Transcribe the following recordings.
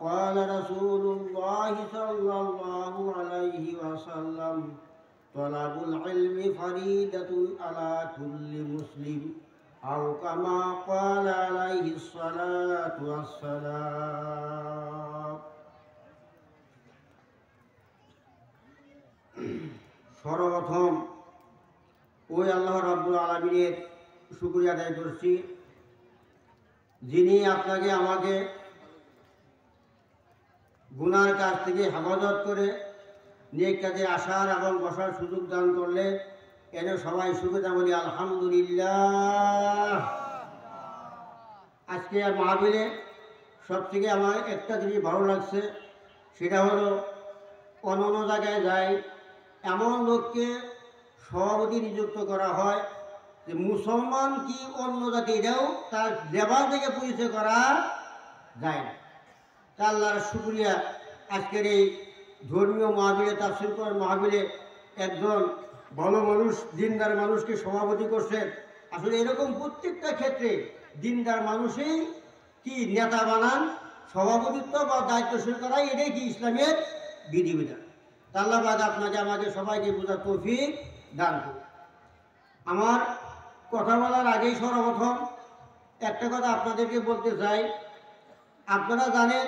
قال رسول الله صلى الله عليه وسلم طلب العلم فريدة على كل مسلم أو كما قال عليه الصلاة والسلام সর্বপ্রথম ওই আল্লাহ রাব্বুল আলামিনের শুকরিয়া আদায় করছি, যিনি আপনাকে আমাকে গুনার কাছ থেকে হেফাজত করে নেক কাজে আসার এবং বসার সুযোগ দান করলে। এনে সবাই শুকরিয়া বলি আলহামদুলিল্লাহ। আজকে মাহফিলে সব থেকে আমার একটা জিনিস ভালো লাগছে, সেটা হলো অন্য জায়গায় যায় এমন লোককে সভাপতি নিযুক্ত করা হয় যে মুসলমান কি অন্য জাতি এটাও তার লেবার থেকে পরিচয় করা যায় না। আল্লাহর শুকরিয়া, আজকের এই ধর্মীয় মাহফিলে, তাফসীর করার মাহফিলে একজন ভালো মানুষ, দিনদার মানুষকে সভাপতি করছেন। আসলে এরকম প্রত্যেকটা ক্ষেত্রে দিনদার মানুষই কি নেতা বানান, সভাপতিত্ব বা দায়িত্বশীল করাই এটাই কি ইসলামের বিধিবিধান। আল্লাহ পাক আপনাকে আমাকে সবাইকে বোঝার তৌফিক দান করুন। আমার কথা বলার আগেই সর্বপ্রথম একটা কথা আপনাদেরকে বলতে চাই। আপনারা জানেন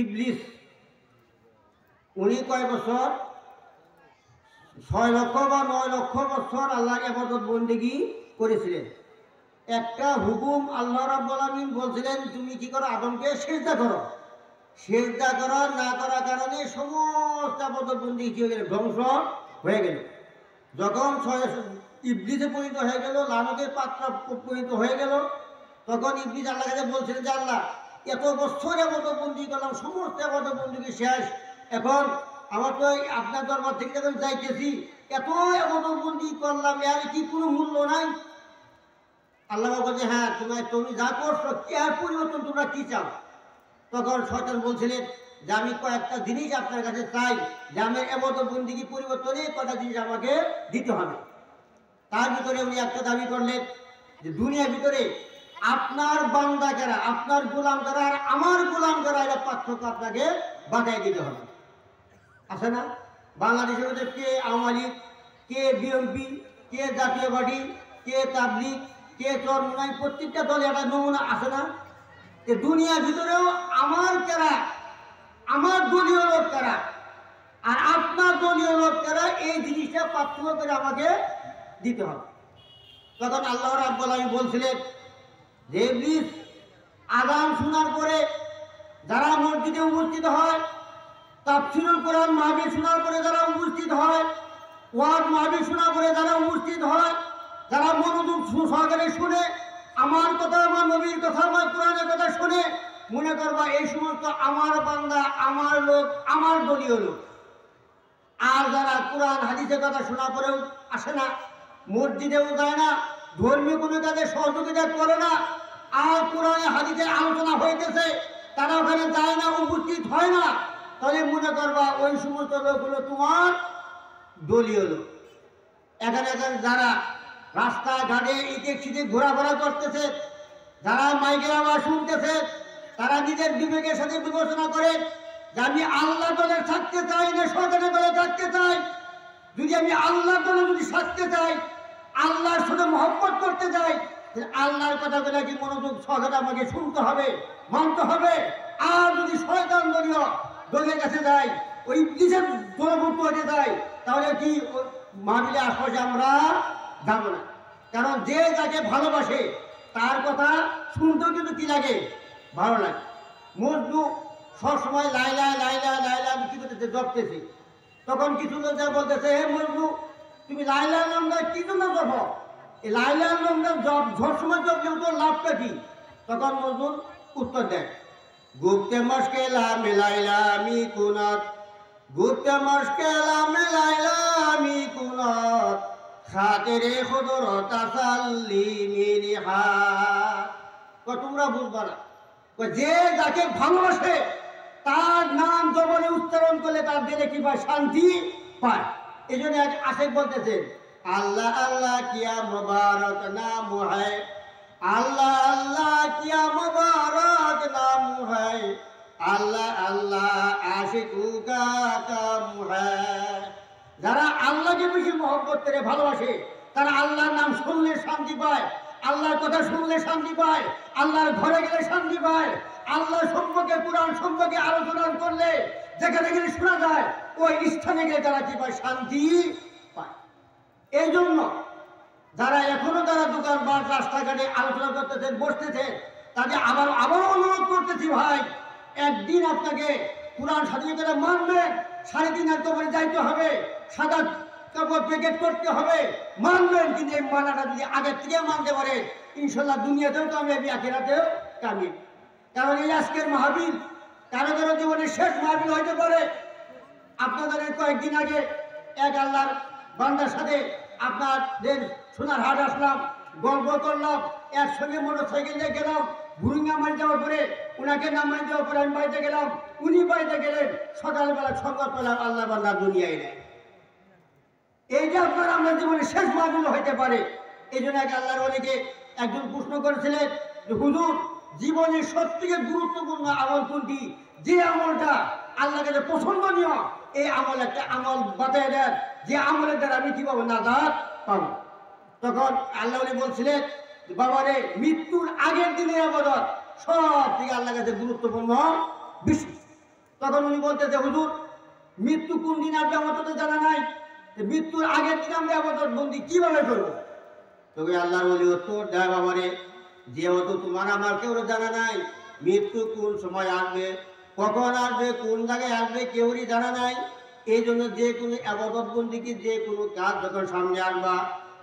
ইবলিস উনি কয় বছর, 6 লক্ষ বা 9 লক্ষ বছর আল্লাহর ইবাদত বন্দেগী করেছিলেন। একটা হুকুম আল্লাহ রাব্বুল আলামিন বলছিলেন, তুমি কি করো, আদমকে সিজদা করো। সিজদা করা না করার কারণে সমস্ত ইবাদত বন্দেগী কি হয়ে গেল, ধ্বংস হয়ে গেল। যখন ইবলিসে পরিণত হয়ে গেল, লানতের পাত্রা পরিণত হয়ে গেল, তখন ইবলিস আল্লাহর কাছে বলছিলেন যে আল্লাহ, এত বছর ইবাদত বন্দেগী করলাম, সমস্ত ইবাদত বন্দেগী শেষ, এখন আমার তো আপনার দরবার থেকে যখন যাইতেছি এত ইবাদত বন্দেগী করলাম, এর কি কোনো মূল্য নাই? আল্লাহ বলছে, হ্যাঁ তুমি যা করছো এর পরিবর্তন তোমরা কি চাও? তখন শয়তান বলছিলেন যে আমি কয়েকটা জিনিস আপনার কাছে চাই, যে আমার ইবাদত বন্দেগী পরিবর্তনে কয়েকটা জিনিস আমাকে দিতে হবে। তার ভিতরে উনি একটা দাবি করলেন যে দুনিয়ার ভিতরে আপনার বান্দা কারা, আপনার গোলাম কারা আর আমার গোলাম কারা, এটা পার্থক্য আপনাকে বাতায় দিতে হবে। আছে না বাংলাদেশের মধ্যে কে আওয়ামী লীগ, কে বিএনপি, কে জাতীয় পার্টি, কে তাবলীগ, কে চরমনাই, প্রত্যেকটা দলে একটা নমুনা আছে না? যে দুনিয়ার ভিতরেও আমার কারা, আমার দলীয় লোক কারা আর আপনার দলীয় লোক কারা, এই জিনিসটা পার্থক্য করে আমাকে দিতে হবে। তখন আল্লাহ রাব্বুল আলামিন বলছিলেন যে ইবলিস, আযান শোনার পরে যারা মসজিদে উপস্থিত হয়, তাফসীরুল কোরআন মাহফিল শোনার পরে যারা উপস্থিত হয়, ওয়াজ মাহফিল শোনার পরে যারা উপস্থিত হয়, যারা মনোযোগ সহকারে শুনে আমার কথা, আমার নবীর কথা, আমার কোরআনের কথা শুনে, মনে করবা এই সমস্ত আমার বান্দা, আমার লোক, আমার দলীয় লোক। আর যারা কোরআন হাদিসের কথা শোনার পরেও আসে না, মসজিদেও যায় না, ধর্মীয় কোনো কাজে সহযোগিতা করে না, আর কোরআনে হাদিসের আলোচনা হইতেছে তারা ওখানে যায় না, উপস্থিত হয় না, তাহলে মনে করবা ওই সমস্ত লোকগুলো তোমার দলীয় লোক। এখানে যারা রাস্তাঘাটে ইটে ছিটে ঘোরাফেরা করতেছে, যারা মাইকের আওয়াজ শুনতেছে, তারা নিজের বিবেকের সাথে বিবেচনা করে যে আমি আল্লাহ দলে থাকতে চাই না শয়তানের দলে থাকতে চাই। যদি আমি আল্লাহ দলে যদি থাকতে চাই, আল্লাহর সাথে মহব্বত করতে চাই, আল্লাহর কথাগুলো কি মনোযোগ সহকারে আমাকে শুনতে হবে, মানতে হবে। আর যদি শয়তান দলীয় দলের কাছে যাই, ওই ইবলিসের দলভুক্ত হতে যাই, তাহলে কি মাহফিলে আশপাশে আমরা যাব না। কারণ যে যাকে ভালোবাসে তার কথা শুনতেও কিন্তু কি লাগে, ভালো লাগে। মজনু সবসময় লাইলা লাইলা লাইলা আমি কি করতেছে, জপতেছি। তখন কিছু লোক যা বলতেছে, হে মজনু তুমি লাইলা নামটা কি জন্য জপ? এই লাইলা নামটা জপ সবসময় জপলে তোর লাভটা কি? তখন মজনু উত্তর দেয়, গুপ্তে মশকেলা মিলাইলা আমি কুনাত, গুপ্তে মশকেলা মিলাইলা আমি কুনাত, খাতেরে খুদর তাসাল্লি মিনিহাত। তোমরা বুঝবা না, যে যাকে ভালোবাসে তার নাম জবরে উচ্চারণ করলে তার দিলে কি পায়, শান্তি পায়। এই জন্য আশেক বলতেছেন, আল্লাহ আল্লাহ কিয়া মুবারক নাম হ্যায়, আল্লাহ আল্লাহ কিয়া মুবারক নাম হ্যায়, আল্লাহ আল্লাহ আশিকুকা কাম হ্যায়। যারা আল্লাহকে বেশি মহব্বত করে ভালোবাসে তারা আল্লাহর নাম শুনলে শান্তি পায়, আল্লাহর কথা শুনলে শান্তি পায়, আল্লাহর ঘরে গেলে শান্তি পায়, আল্লাহ সম্পর্কে কোরআন সম্পর্কে আলোচনা করলে যেখানে গেলে শোনা যায় ওই স্থানে গেলে তারা কি পায়? শান্তি পায়। এই জন্য যারা এখনো তারা দোকান বা রাস্তাঘাটে আলোচনা করতেছেন, বসতেছেন, তাদের আবারও অনুরোধ করতেছি, ভাই একদিন আপনাকে কোরআন সাথে করে মানবেন, 3.5 কবরে যাইতে হবে, সাদা কাপড় প্যাকেট করতে হবে, মানবেন। কিন্তু এই মানাটা যদি আগের থেকে মানতে পারে ইনশাল্লাহ দুনিয়াতেও কামিয়াবি, আখিরাতেও কামিয়াবি। কারণ এই আজকের মাহফিল কারো কারো জীবনের শেষ মাহফিল হইতে পারে। আপনাদের কয়েকদিন আগে এক আল্লাহর বান্দার সাথে আপনাদের সোনার হাট আসলাম, গল্প করলাম, একসঙ্গে মোটরসাইকেল দিয়ে গেলাম। ভুরুঙ্গা মারি যাওয়ার পরে ওনাকে নামাই দেওয়ার পরে আমি বাড়িতে গেলাম, উনি বাড়িতে গেলেন। সকালবেলা সংবাদ পেলাম আল্লাহ বান্দা দুনিয়ায় নেই। এই যে আপনার আমার জীবনের শেষ মাহফিল হইতে পারে। এই জন্য এক আল্লাহর ওলিকে একজন প্রশ্ন করেছিলেন যে হুজুর, জীবনের সবথেকে গুরুত্বপূর্ণ আমল কোনটি? যে আমলটা আল্লাহর কাছে পছন্দনীয় এই আমল একটা আমল বাতায় দেন, যে আমলের দ্বারা আমি কি পাবো? নাজাত পাবো। তখন আল্লাহ ওলি বলছিলেন বাবারে, মৃত্যুর আগের দিনের ইবাদত সব থেকে আল্লাহর কাছে গুরুত্বপূর্ণ বেশি। তখন উনি বলতেছে হুজুর, মৃত্যু কোন দিন আসবে আমার তো জানা নাই, মৃত্যুর আগের দিন আমরা ইবাদত বন্দি কিভাবে করবো? তবে আল্লাহর ওলি উত্তর দেয়, বাবারে যেহেতু তোমার আমার কেউ জানা নাই মৃত্যু কোন সময় আসবে, কখন আসবে, কোন জায়গায় আসবে কেউরই জানা নাই। এই জন্য যে কোনো ইবাদত বন্দিকে, যে কোনো কাজ যখন সামনে আনবা,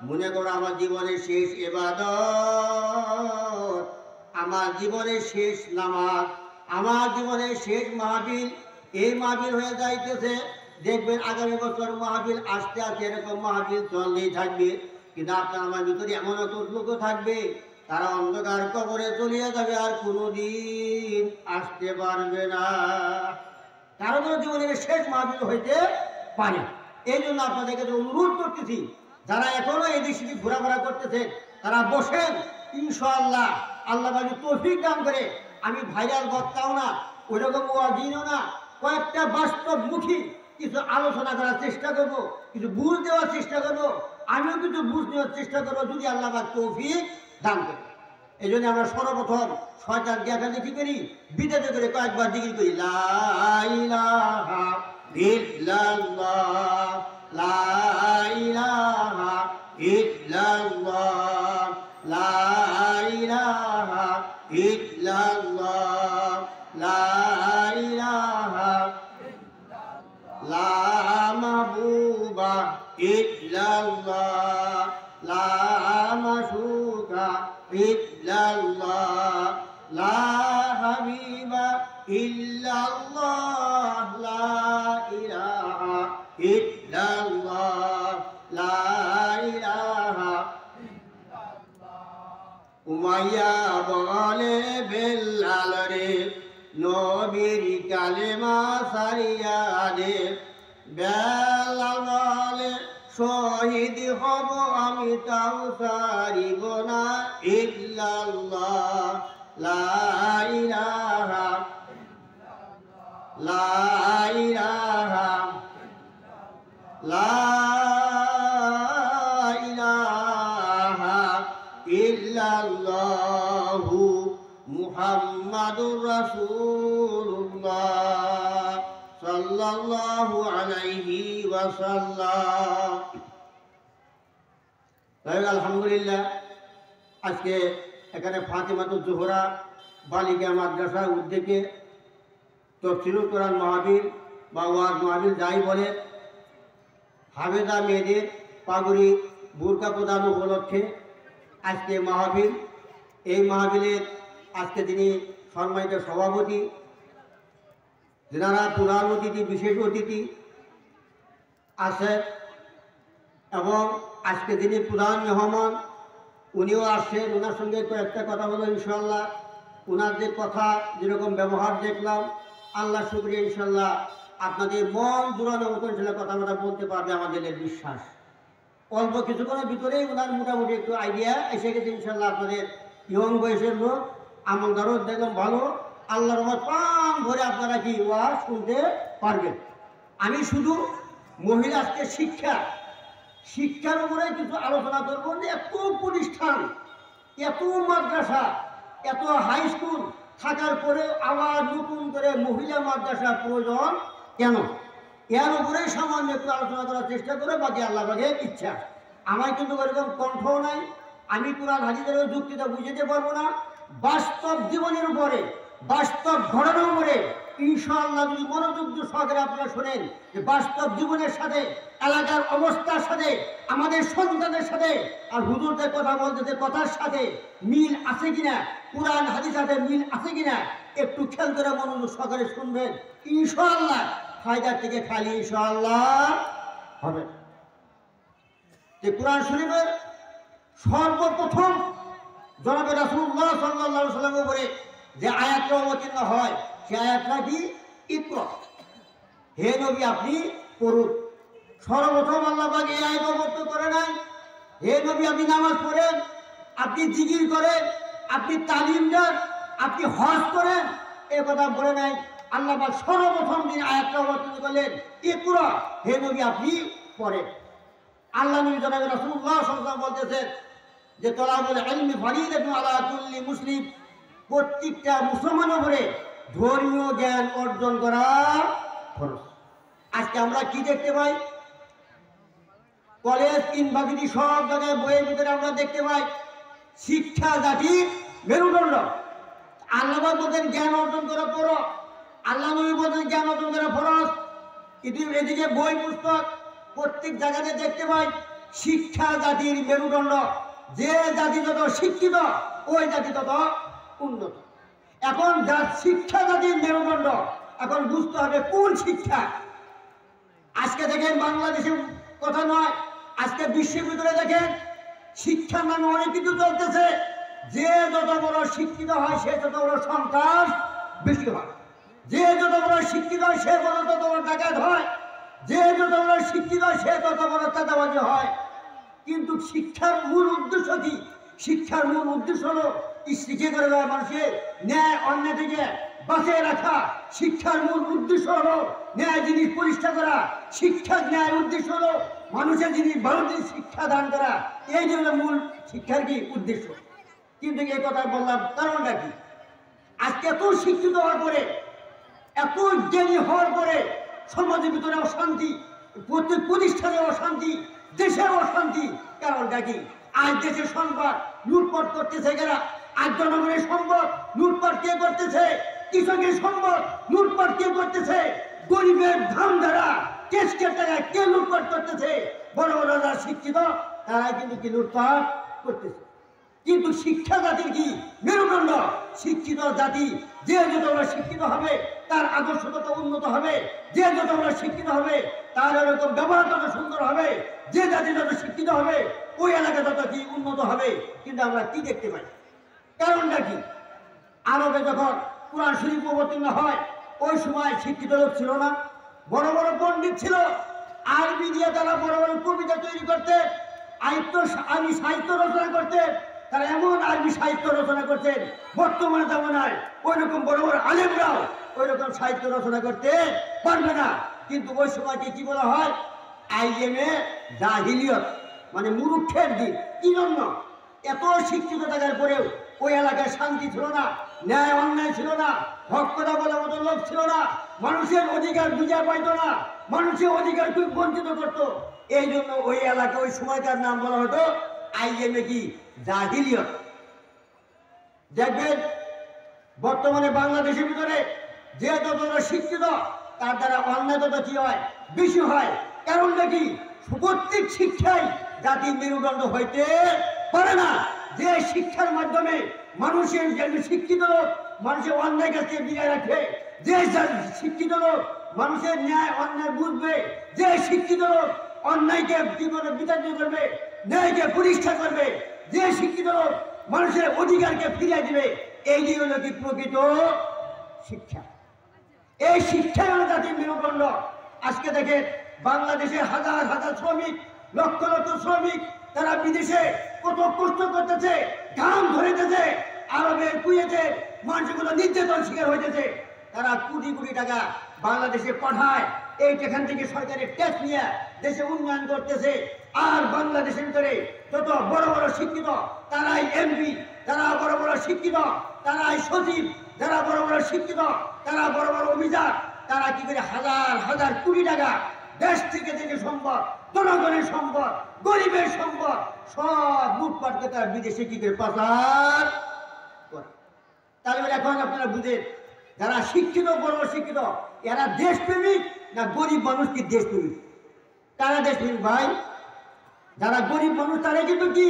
মনে করো আমার জীবনের শেষ ইবাদত, আমার জীবনের শেষ নামাজ, আমার জীবনের শেষ মাহফিল। এই মাহফিল হয়ে যাইতেছে, দেখবেন আগামী বছর মাহফিল আসতে আসতে এরকম মাহফিল চললেই থাকবে। কিন্তু আপনার আমার ভিতরে এমন লোক থাকবে তারা অন্ধকার কবরে চলিয়ে যাবে, আর কোনোদিন আসতে পারবে না। কারো কোনো জীবনের শেষ মাহফিল হইতে পারে। এই জন্য আপনাদেরকে অনুরোধ করতেছি, যারা এখনো এদিক সেদিক ঘোরাফেরা করতেছেন তারা বসেন। ইনশাআল্লাহ আল্লাহ বাড়ি তৌফিক দান করে। আমি ভাইরাল বক্তাও না, ওইরকম ওয়াজিনও না, কয়েকটা বাস্তবমুখী কিছু আলোচনা করার চেষ্টা করব, কিছু বুঝ দেওয়ার চেষ্টা করব, আমিও কিছু বুঝ নেওয়ার চেষ্টা করবো যদি আল্লাহ পাক তৌফিক দান করে। এই জন্য আমরা সর্বপ্রথম শয়তান জ্ঞান কি করি? বিদায় করে কয়েকবার জিকির করি, লা ইলাহা ইল্লাল্লাহ, লা ইলাহা ইল্লাল্লাহ, লা ইলাহা ইল্লাল্লাহ, লা ইলাহা লা মাহবুবা ইল্লাল্লাহ, লা মাশুকা ইল্লাল্লাহ, লা হাবিবা ইল্লাল্লাহ, লা ইলাহা ইল্লাল্লাহ, লা ইলাহা। উমাইয়া বলে বেলাল রে, নবীর কালেমা সারিয়া দে। বেলাল বলে শহীদ হব আমি, তাও সারিব না ইল্লাল্লাহ, লা ইলাহা লা ইলাহা লা ইলাহা ইল্লাল্লাহু মুহাম্মাদুর রাসূলুল্লাহ সাল্লাল্লাহু আলাইহি ওয়াসাল্লাম। আলহামদুলিল্লাহ, আজকে এখানে ফাতেমাতুজ জোহরা বালিকা মাদ্রাসার উদ্যোগে তাফসীরুল কোরআন মাহফিল বা ওয়াজ মাহফিল যাই বলে, হাফেজা মেয়েদের পাগড়ি বোরকা প্রদান উপলক্ষে আজকে মাহফিল। এই মাহফিলের আজকে যিনি সম্মানিত সভাপতি, যারা প্রধান অতিথি, বিশেষ অতিথি আছে, এবং আজকে যিনি প্রধান মেহমান উনিও আসছেন। ওনার সঙ্গে কয়েকটা কথা বলো ইনশাল্লাহ। ওনার যে কথা, যেরকম ব্যবহার দেখলাম, আল্লাহ শুকরিয়া, ইনশাল্লাহ আপনাদের মন জোড়ানো মতো ইনশাল্লাহ কথাবার্তা বলতে পারবে আমাদের বিশ্বাস। অল্প কিছুক্ষণের ভিতরেই ওনার মোটামুটি একটু আইডিয়া এসে গেছে ইনশাল্লাহ। আপনাদের ইয়ং বয়সের লোক, আমলদারও দেখলাম ভালো, আল্লাহর রহমত প্রাণ ভরে আপনারা কি ওয়াজ শুনতে পারবেন। আমি শুধু মহিলাদের শিক্ষার উপরে কিছু আলোচনা করবো যে এত প্রতিষ্ঠান, এত মাদ্রাসা, এত হাই স্কুল থাকার পরে আবার নতুন করে মহিলা মাদ্রাসা প্রয়োজন কেন, এর উপরেই সামান্য একটু আলোচনা করার চেষ্টা করে, বাকি আল্লাহ পাকের ইচ্ছা। আমার কিন্তু এরকম কণ্ঠও নাই, আমি কোরআন হাদিসের যুক্তিটা বুঝতে পারবো না। বাস্তব জীবনের উপরে, বাস্তব ঘটনার উপরে ইনশাআল্লাহ যদি মনোযোগ সহকারে আপনারা শোনেন যে বাস্তব জীবনের সাথে, এলাকার অবস্থার সাথে, আমাদের সন্তানের সাথে আর হুজুরদের কথা বলতেছে কথার সাথে মিল আছে কিনা, কোরআন হাদিসের সাথে মিল আছে কিনা একটু খেয়াল করে মনোযোগ সহকারে শুনবেন। ইনশাআল্লাহ ফায়দার থেকে খালি ইনশাআল্লাহ হবে। যে কোরআন শরীফের সর্বপ্রথম জনাবে রাসূলুল্লাহ সাল্লাল্লাহু আলাইহি ওয়াসাল্লামের উপরে যে আয়াতটা অবতীর্ণ হয় সে আয়াতটা কি? ইকরা, হে নবী আপনি পড়ুন। সর্বপ্রথম আল্লাহ পাক এই আয়াত অবতীর্ণ করে নাই হে নবী আপনি নামাজ পড়েন, আপনি জিকির করেন, আপনি তালিম দেন, আপনি হজ করেন, এ কথা বলে নাই। আল্লাহ পাক সর্বপ্রথম দিন আয়াতটা অবতীর্ণ করলেন ইকরা, হে নবী আপনি পড়েন। আল্লাহ নবী জনাবে রাসূলুল্লাহ সাল্লাল্লাহু আলাইহি ওয়াসাল্লাম বলতেছেন যে তলাবুল ইলমি ফারিদাতুন আলা কুল্লি মুসলিম, প্রত্যেকটা মুসলমানের উপরে ধর্মীয় জ্ঞান অর্জন করা ফরজ। আজকে আমরা কি দেখতে পাই? কলেজ, ইউনিভার্সিটি সব জায়গায় বইয়ের ভিতরে আমরা দেখতে পাই শিক্ষা জাতির মেরুদণ্ড। আল্লাহ বলতেন জ্ঞান অর্জন করা ফরজ, আল্লাহ নবী বলতেন জ্ঞান অর্জন করা ফরজ। কিন্তু এদিকে বই পুস্তক প্রত্যেক জায়গাতে দেখতে পাই শিক্ষা জাতির মেরুদণ্ড। যে জাতি যত শিক্ষিত ওই জাতি তত উন্নত। এখন যা শিক্ষা জাতির মেরুদণ্ড, এখন বুঝতে হবে কোন শিক্ষা। আজকে দেখেন বাংলাদেশের কথা নয়, আজকে বিশ্বের ভিতরে দেখেন শিক্ষার নামে অনেক কিছু চলতেছে। যে যত বড় শিক্ষিত হয় সে তত বড় সন্ত্রাস বেশি হয়, যে যত বড় শিক্ষিত হয় সে তত বড় ডাকাত হয়, যে যত বড় শিক্ষিত হয় সে তত বড় চাঁদাবাজি হয়। কিন্তু শিক্ষার মূল উদ্দেশ্য কি? শিক্ষার মূল উদ্দেশ্য হলো শিক্ষা করে দেওয়া মানুষের ন্যায় অন্যায় থেকে বাঁচিয়ে রাখা। শিক্ষার মূল উদ্দেশ্য হলো ন্যায় জিনিস প্রতিষ্ঠা করা। শিক্ষার ন্যায় উদ্দেশ্য হলো মানুষের জিনিস ভালো জিনিস শিক্ষা দান করা। এই জন্য মূল শিক্ষার কি উদ্দেশ্য। কিন্তু এই কথা বললাম কারণটা কি? আজকে এত শিক্ষিত হওয়ার পরে, এত জ্ঞানী হওয়ার পরে সমাজের ভিতরে অশান্তি, প্রত্যেক প্রতিষ্ঠানে অশান্তি, দেশের অশান্তি। কারণটা কি? আজ দেশের সম্পদ লুটপাট করতেছে এরা, আজ জনগণের সম্পদ লুটপাট কে করতেছে? কৃষকের সম্পদ লুটপাট কে করতেছে? গরিবের ধান দ্বারা টেস্টের টাকায় কে লুটপাট করতেছে? বড় বড় যারা শিক্ষিত তারাই কিন্তু কি লুটপাট করতেছে। কিন্তু শিক্ষা জাতির কি মেরুদণ্ড। শিক্ষিত জাতি যে যত শিক্ষিত হবে তার আদর্শ তত উন্নত হবে, যে যত শিক্ষিত হবে তার এরকম ব্যবহার তত সুন্দর হবে, যে জাতি যত শিক্ষিত হবে ওই এলাকা তত কি উন্নত হবে। কিন্তু আমরা কি দেখতে পাই? কারণটা কি? আরবে যখন কোরআন শরীফ অবতীর্ণ হয় ওই সময় শিক্ষিত লোক ছিল না, বড় বড় পণ্ডিত ছিল। আরবি দিয়ে তারা বড় বড় কবিতা তৈরি করতে, আরবি সাহিত্য রচনা করতে। তারা এমন আরবি সাহিত্য রচনা করতেন বর্তমানে জামানায় ওই রকম বড় বড় আলেমরাও ওই রকম সাহিত্য রচনা করতে পারবে না। কিন্তু ওই সময়কে কি বলা হয়? আইএমএ জাহিলিয়ত, মানে মূর্খের দিন। কি জন্য? এত শিক্ষিত থাকার পরেও ওই এলাকায় শান্তি ছিল না, ন্যায় অন্যায় ছিল না, হক কথা বলার মতো লোক ছিল না, মানুষের অধিকার বুঝা পাইত না, মানুষের অধিকার খুব বঞ্চিত করত। এই জন্য ওই এলাকা ওই সময়কার নাম বলা হতো আইএমএ কি জাহিলিয়ত। দেখবেন বর্তমানে বাংলাদেশের ভিতরে যে যত শিক্ষিত তার দ্বারা অন্যায় তত কি হয়? বেশি হয়। কারণটা কি? প্রত্যেক শিক্ষাই জাতির মেরুদণ্ড হইতে পারে না। যে শিক্ষার মাধ্যমে মানুষের শিক্ষিত লোক মানুষের অন্যায় কাছে বিদায় রাখে, যে শিক্ষিত লোক মানুষের ন্যায় অন্যায় বুঝবে, যে শিক্ষিত লোক অন্যায়কে বিতাড়িত করবে, ন্যায়কে প্রতিষ্ঠা করবে, যে শিক্ষিত লোক মানুষের অধিকারকে ফিরিয়ে দিবে, এই যে হলো কি প্রকৃত শিক্ষা। এই শিক্ষাই হলো জাতির মেরুদণ্ড। আজকে দেখে বাংলাদেশে হাজার হাজার শ্রমিক, লক্ষ লক্ষ শ্রমিক তারা বিদেশে কত কষ্ট করতেছে, ঘাম ধরেতেছে, আরবে কুয়েতে মানুষগুলো নির্যাতন শিকার হইতেছে, তারা কোটি কোটি টাকা বাংলাদেশে পাঠায়, এখান থেকে সরকারের ট্যাক্স নিয়ে দেশে উন্নয়ন করতেছে। আর বাংলাদেশের ভিতরে যত বড় বড় শিক্ষিত তারাই এমপি, যারা বড় বড় শিক্ষিত তারাই সচিব, যারা বড় বড় শিক্ষিত তারা বড় বড় অফিসার, তারা কি করে হাজার হাজার কোটি টাকা দেশ থেকে সম্পদ, জনগণের সম্পদ, গরিবের সম্পদ সব লুটপাট করে তারা বিদেশে কি করে পাচার করে। তাহলে এখন আপনারা বুঝেন, যারা শিক্ষিত বড় শিক্ষিত এরা দেশপ্রেমিক না গরিব মানুষ কি দেশপ্রেমিক? তারা দেশপ্রেমিক ভাই। যারা গরিব মানুষ তারা কিন্তু কি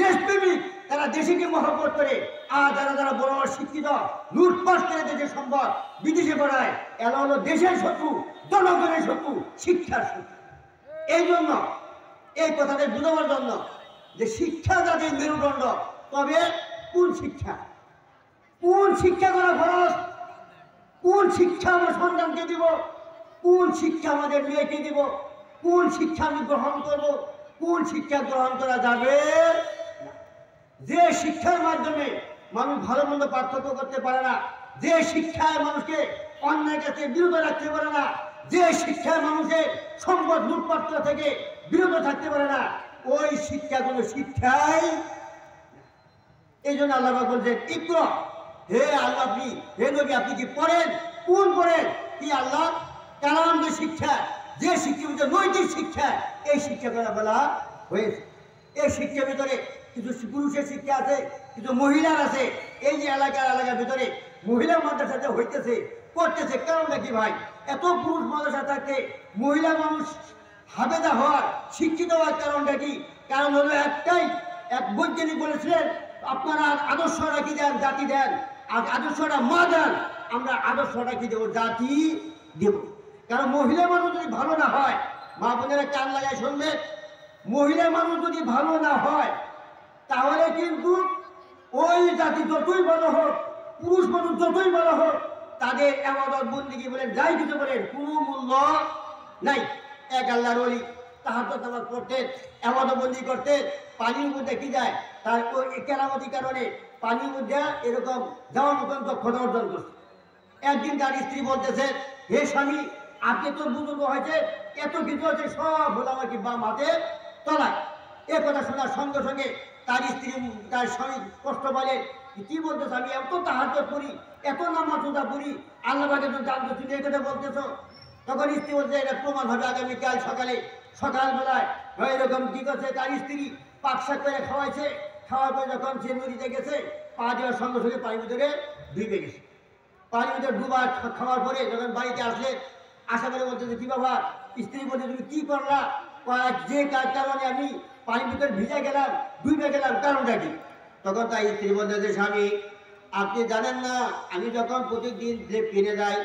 দেশপ্রেমিক, তারা দেশকে মহব্বত করে। আর যারা যারা বড় বড় শিক্ষিত লুটপাট করে দেশের সম্পদ বিদেশে পড়ায়, এরা হলো দেশের শত্রু, জনগণের শত্রু, শিক্ষার শত্রু। এই জন্য এই কথাটা বুঝাবার জন্য যে শিক্ষা যাদের মেরুদণ্ড, তবে কোন শিক্ষা, কোন শিক্ষা করা খরচ, কোন শিক্ষা আমার সন্তানকে দিব, কোন শিক্ষা আমাদের মেয়েকে দিব, কোন শিক্ষা আমি গ্রহণ করব, কোন শিক্ষা গ্রহণ করা যাবে। যে শিক্ষার মাধ্যমে মানুষ ভালো মন্দ পার্থক্য করতে পারে না, যে শিক্ষায় মানুষকে অন্যায় কাছে বিরত রাখতে পারে না, যে শিক্ষায় মানুষের সম্পদ লুটপাট করা থেকে বিরত থাকতে পারে না, ওই শিক্ষা কোনো শিক্ষাই। এই জন্য আল্লাহ বলছেন ইকরা, হে আল্লাহ আপনি, হে নবী আপনি কি পড়েন, কোন পড়েন কি আল্লাহ কালাম, যে শিক্ষা, যে শিক্ষা নৈতিক শিক্ষা, এই শিক্ষা করা বলা হয়েছে। এই শিক্ষার ভিতরে কিছু পুরুষের শিক্ষা আছে, কিছু মহিলার আছে। এই যে এলাকার ভিতরে মহিলা মাদ্রাসাতে হইতেছে করতেছে, কারণটা কি ভাই? এত পুরুষ মাদ্রাসা থাকতে মহিলা মানুষ হাবেদা হওয়ার, শিক্ষিত হওয়ার কারণটা কি? কারণ হলো একটাই, এক বৈজ্ঞানিক বলেছিলেন আপনারা আদর্শটা কি দেন, জাতি দেন, আর আদর্শটা মা দেন, আমরা আদর্শটা কি দেবো, জাতি দেব। কারণ মহিলা মানুষ যদি ভালো না হয়, মা বোনেরা কান লাগায় শুনবে, মহিলা মানুষ যদি ভালো না হয় তাহলে কিন্তু ওই জাতি যতই বড় হোক, পুরুষ মানুষ যতই বড় হোক, তাদের ইবাদত বন্দেগী বলেন যাই কিছু বলেন কোনো মূল্য নাই। এক আল্লাহর ওলি তাহাজ্জুদ নামাজ পড়তেন, ইবাদত বন্দেগী করতেন, পানির মধ্যে কি যায় তার ওই কেরামতি কারণে পানির মধ্যে এরকম যাওয়ার মতন দক্ষতা অর্জন করছে। একদিন তার স্ত্রী বলতেছে, হে স্বামী আপনি তো বুজুর্গ হয়েছে, এত কিছু হচ্ছে, সব হলো আমার কি বাম হাতে তলায়। এ কথা শোনার সঙ্গে সঙ্গে তার স্ত্রী, তার স্বামী কষ্ট বলে, কি বলতেছ, আমি এত তাহাজ্জুদ করি, এত নামাজ রোজা করি, আল্লাহ পাকে তো জানতো, তুমি এই কথা বলতেছো। তখন স্ত্রী বলছে এটা প্রমাণ হবে আগামীকাল সকালবেলায় এরকম কি করছে, তার স্ত্রী পাক শাক করে খাওয়াইছে, খাওয়ার পরে যখন সে নদীতে গেছে, পা দেওয়ার সঙ্গে সঙ্গে পানির ভিতরে ডুবে গেছে। পানির ভিতরে ডুবা খাওয়ার পরে যখন বাড়িতে আসলে, আশা করে বলতেছে কি বাবা, স্ত্রী বলছে তুমি কি করলা, যে কারণে আমি পানির ভিতরে ভিজে গেলাম, ডুবে গেলাম, কারণটা কি? তখন তাই স্ত্রী বলতেছে, স্বামী আপনি জানেন না আমি যখন প্রতিদিন লেপ কিনে যাই,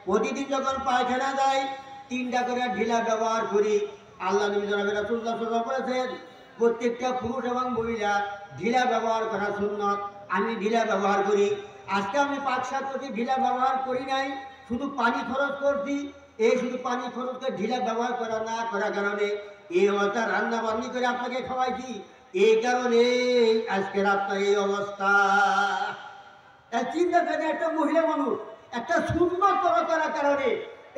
প্রতিদিন যখন পায়খানা যাই, 3টা করে ঢিলা ব্যবহার করি। আল্লাহ নবী জনাবে রাসূলুল্লাহ সাল্লাল্লাহু আলাইহি ওয়াসাল্লাম বলেছেন প্রত্যেকটা পুরুষ এবং মহিলা ঢিলা ব্যবহার করা সুন্নাত, আমি ঢিলা ব্যবহার করি। আজকে আমি পাক শাক করছি, ঢিলা ব্যবহার করি নাই, শুধু পানি খরচ করছি। এই শুধু পানি খরচ করে ঢিলা ব্যবহার করা না করার কারণে এই অবস্থা, রান্না বান্নি করে আপনাকে খাওয়াইছি, এই কারণে আজকে আপনার এই অবস্থা। চিন্তা করে একটা মহিলা মানুষ একটা সুন্দর করার কারণে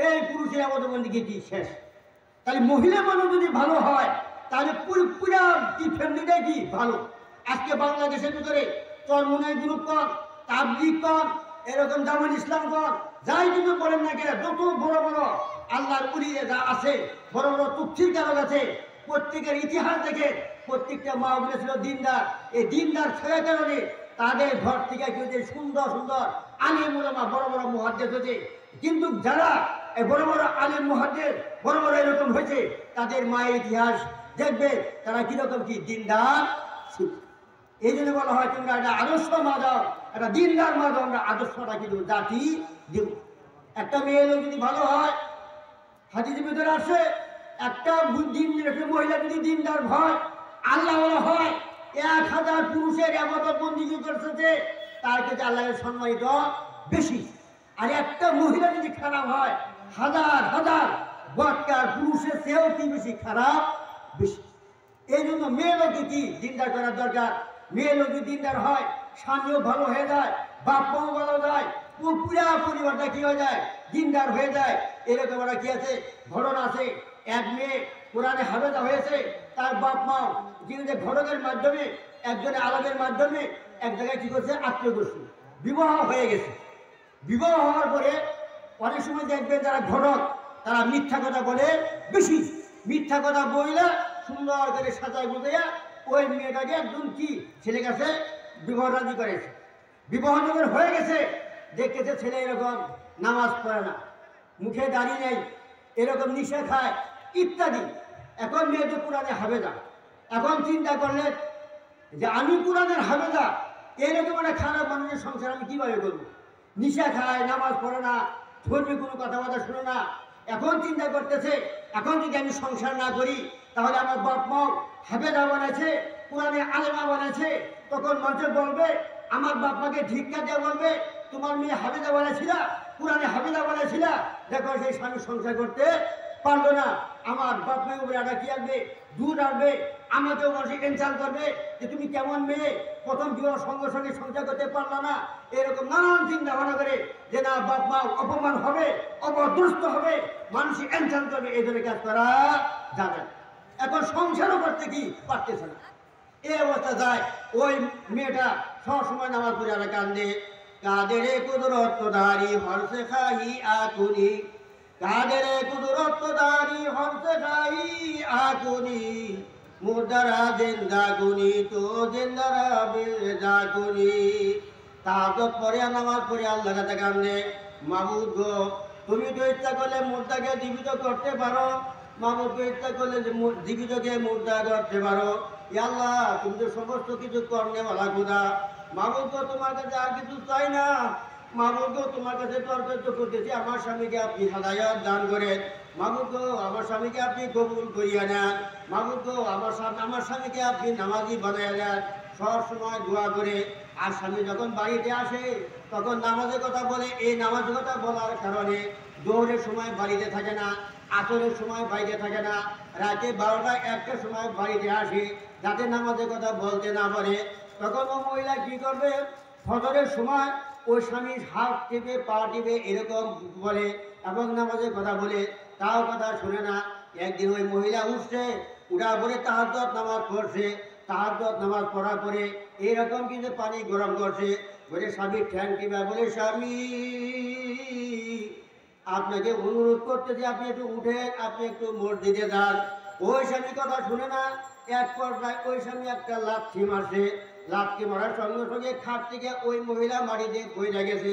এই পুরুষের ইবাদত বন্দেগী কি শেষ। তাহলে মহিলা মানুষ যদি ভালো হয় তাহলে পুরা কি ফ্যামিলিটাই কি ভালো। আজকে বাংলাদেশের ভিতরে চরমোনাই গ্রুপ কর, তাবলীগ কর, এরকম জামাত ইসলাম কর, যাই কিছু বলেন না কেন, যত বড় বড় আল্লাহর ওলিরা যা আছে, বড় বড় তুফসির কারক আছে, প্রত্যেকের ইতিহাস দেখে প্রত্যেকটা মা বোন ছিল দিনদার। এই দিনদার ছেড়ে কারণে তাদের ঘর থেকে কেউ যে সুন্দর সুন্দর আলিম উলামা, বড় বড় মুহাদ্দিস হয়েছে। কিন্তু যারা এই বড় বড় আলিম মুহাদ্দিস, বড় বড় এরকম হয়েছে, তাদের মায়ের ইতিহাস দেখবে তারা কিরকম কি দিনদার ছিল। এই জন্য বলা হয় তোমরা একটা আদর্শ মা দাও, একটা দিনদার মা দাও, আমরা আদর্শটা কিন্তু জাতি দেব। একটা মেয়ে লোক যদি ভালো হয়, হাদিসের ভিতরে আসে একটা মহিলা যদি দিনদার হয়, আল্লাহ হয়, 1000 পুরুষের ইবাদত বন্দেগী করতেছে, তার কাছে আল্লাহের সম্মানিত বেশি। আর একটা মহিলা যদি খারাপ হয়, হাজার হাজার বৎকার পুরুষের চেয়েও কি বেশি খারাপ বেশি। এই জন্য মেয়ে লোকে কি দিনদার করার দরকার। মেয়ে লোক যদি দিনদার হয়, স্বামীও ভালো হয়ে যায়, বাপ মাও বলা যায়, পুরা পরিবারটা কি হয়ে যায়, দিনদার হয়ে যায়। এরকম একটা কি আছে, ঘটনা আছে। এক মেয়ে কোরআনে হাফেজা হয়েছে, তার বাপ মাও যিনি যে ঘটকের মাধ্যমে, একজনের আলাদের মাধ্যমে এক জায়গায় কি করছে, আত্মীয় করছে, বিবাহ হয়ে গেছে। বিবাহ হওয়ার পরে অনেক সময় দেখবেন যারা ঘটক তারা মিথ্যা কথা বলে, বেশি মিথ্যা কথা বইলে সুন্দর করে সাজায় বুঝাইয়া ওই মেয়েটাকে একদম কি ছেলে কাছে বিবাহ রাজি করেছে। বিবাহ যখন হয়ে গেছে, দেখতেছে ছেলে এরকম নামাজ পড়ে না, মুখে দাড়ি নেই, এরকম নিশা খায় ইত্যাদি। এখন মেয়ে তো কোরআনে হাফেজা। এখন চিন্তা করলে যে আমি কোরআনের হাফেজা, এরকম একটা খারাপ মানুষের সংসার আমি কিভাবে করবো? নিশা খায়, নামাজ পড়ে না, ধর্মীয় কোনো কথাবার্তা শুনে না। এখন চিন্তা করতেছে, এখন যদি আমি সংসার না করি তাহলে আমার বাপ মা হাফেজা বানাইছে, কোরআনে আলেমা বানাইছে, তখন মানুষ বলবে, আমার বাপ মাকে ধিক্কার দিয়ে বলবে, তোমার মেয়ে হাফেজা বানাইছিলা, কোরআনে হাফেজা বানাইছিলা, দেখো সেই স্বামী সংসার করতে পারলো না। আমার বাপ মায়ের উপরে একটা কি আসবে, দুধ আসবে, আমাকেও মানুষ ইনসাল্ট করবে যে তুমি কেমন মেয়ে, প্রথম বিবাহ সঙ্গে সঙ্গে সংসার করতে পারলো না। এরকম নানান চিন্তা ভাবনা করে যে না, বাপ মা অপমান হবে, অপদস্থ হবে, মানুষ ইনসাল্ট করবে, এই ধরনের কাজ করা যাবে। এখন সংসারও করতে কি পারতেছে না, এই অবস্থা যায়। ওই মেয়েটা সবসময় নামাজ পড়ে আর কান্দে, কাদের কুদরতদারি হরসে খাহি আকুনি, কাদের কুদরতদারি হরসে খাহি আকুনি, মুর্দারা জিন্দা গুনি তো জিন্দারা বেজা গুনি। তাহাজ্জুদ পড়ে নামাজ পড়ে আল্লাহর কাছে কান্দে, মাবুদ গো, তুমি তো ইচ্ছা করলে মুর্দাকে জীবিত করতে পারো, মাবুদকে ইচ্ছা করলে জীবিতকে মুর্দা করতে পারো। আল্লাহ, তুমি তো সমস্ত কিছু করনেওয়ালা খোদা। মাবুদ গো, তোমার কাছে আর কিছু চাই না। মাবুদ গো, তোমার কাছে তর্ক করতেছি, আমার স্বামীকে আপনি হেদায়েত দান করেন। মাবুদ গো, আমার স্বামীকে আপনি কবুল করিয়া নেন। মাবুদ গো, আমার স্বামীকে আপনি নামাজি বানাইয়া নেন। সব সময় দোয়া করে। আর স্বামী যখন বাড়িতে আসে তখন নামাজের কথা বলে, এই নামাজের কথা বলার কারণে দৌড়ের সময় বাড়িতে থাকে না, আসরের সময় বাইরে থাকে না, রাতে 12টা 1টার সময় বাড়িতে আসে, যাতে নামাজের কথা বলতে না পারে। তখন ও মহিলা কি করবে, ফজরের সময় ওই স্বামীর হাত টিপে পা টিপে এরকম বলে এবং নামাজের কথা বলে, তাও কথা শুনে না। একদিন ওই মহিলা উঠছে, উঠার পরে তাহাজ্জুদ নামাজ পড়ছে, তাহাজ্জুদ নামাজ পড়ার পরে এরকম কিন্তু পানি গরম করছে, বলে স্বামীর ঠ্যাং টিপে বলে, স্বামী আপনাকে অনুরোধ করতেছি, আপনি একটু উঠেন, আপনি একটু মসজিদে যান। ওই স্বামী কথা শুনে না। এক পর্যায়ে ওই স্বামী একটা লাথি মারছে, লাথি মারার সঙ্গে সঙ্গে খাট থেকে ওই মহিলা মাটিতে পড়ে গেছে।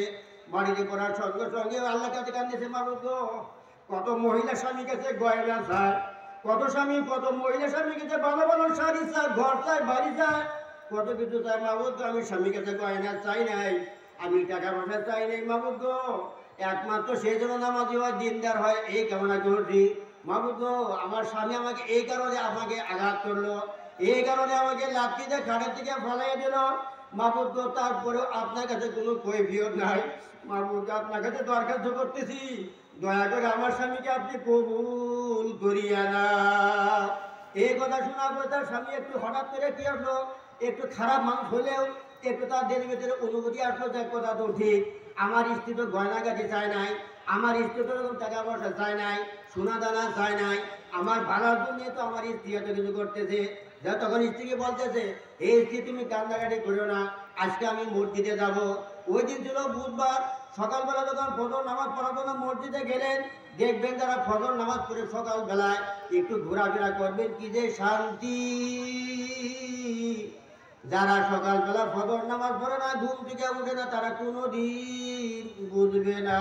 মাটিতে পড়ার সঙ্গে সঙ্গে আল্লাহ কাছে কান্দিছে, মাবুদ গো, কত মহিলা স্বামী কাছে গয়না চায়, কত স্বামী কত মহিলা স্বামী কাছে ভালো ভালো শাড়ি চায়, ঘর চায়, বাড়ি চায়, কত কিছু চায়। মাবুদ গো, আমি স্বামী কাছে গয়না চাই নাই, আমি টাকা পয়সা চাই নাই। মাবুদ গো, একমাত্র সেই জন্য নামাজি হয়, দিনদার হয়, এই কামনা করছি। মাবুদ গো, আমার স্বামী আমাকে এই কারণে আমাকে আঘাত করলো, এই কারণে আমাকে লাথি দিয়ে ঘাটের থেকে ফেলাই দিল। মাবুদ গো, তারপরেও আপনার কাছে কোনো কৈফিয়ত নাই। মাবুদ গো, আপনার কাছে দরখাস্ত করতেছি, দয়া করে আমার স্বামীকে আপনি কবুল করিয়া না। এই কথা শোনার পরে তার স্বামী একটু হঠাৎ করে কি আসলো, একটু খারাপ মানুষ হলেও একটু তার দেহের ভিতরে অনুভূতি আসলো যে কথা তো ঠিক, আমার স্ত্রী তো গয়নাগাটি চায় নাই, আমার স্ত্রী তো এরকম টাকা পয়সা চায় নাই, সোনা দানা চায় নাই, আমার ভাড়ার জন্য তো আমার স্ত্রী এত কিছু করতেছে। যা তখন স্ত্রীকে বলতেছে, এই স্ত্রী তুমি কান্দাকাটি করো না, আজকে আমি মসজিদে যাব। ওই দিন ছিল বুধবার, সকালবেলা যখন ফজর নামাজ পড়ার জন্য মসজিদে গেলেন, দেখবেন যারা ফজর নামাজ পড়ে সকালবেলায় একটু ঘোরাফেরা করবেন, কি যে শান্তি। যারা সকালবেলা ফজর নামাজ পড়ে না, ঘুম থেকে উঠে না, তারা কোনোদিন বুঝবে না।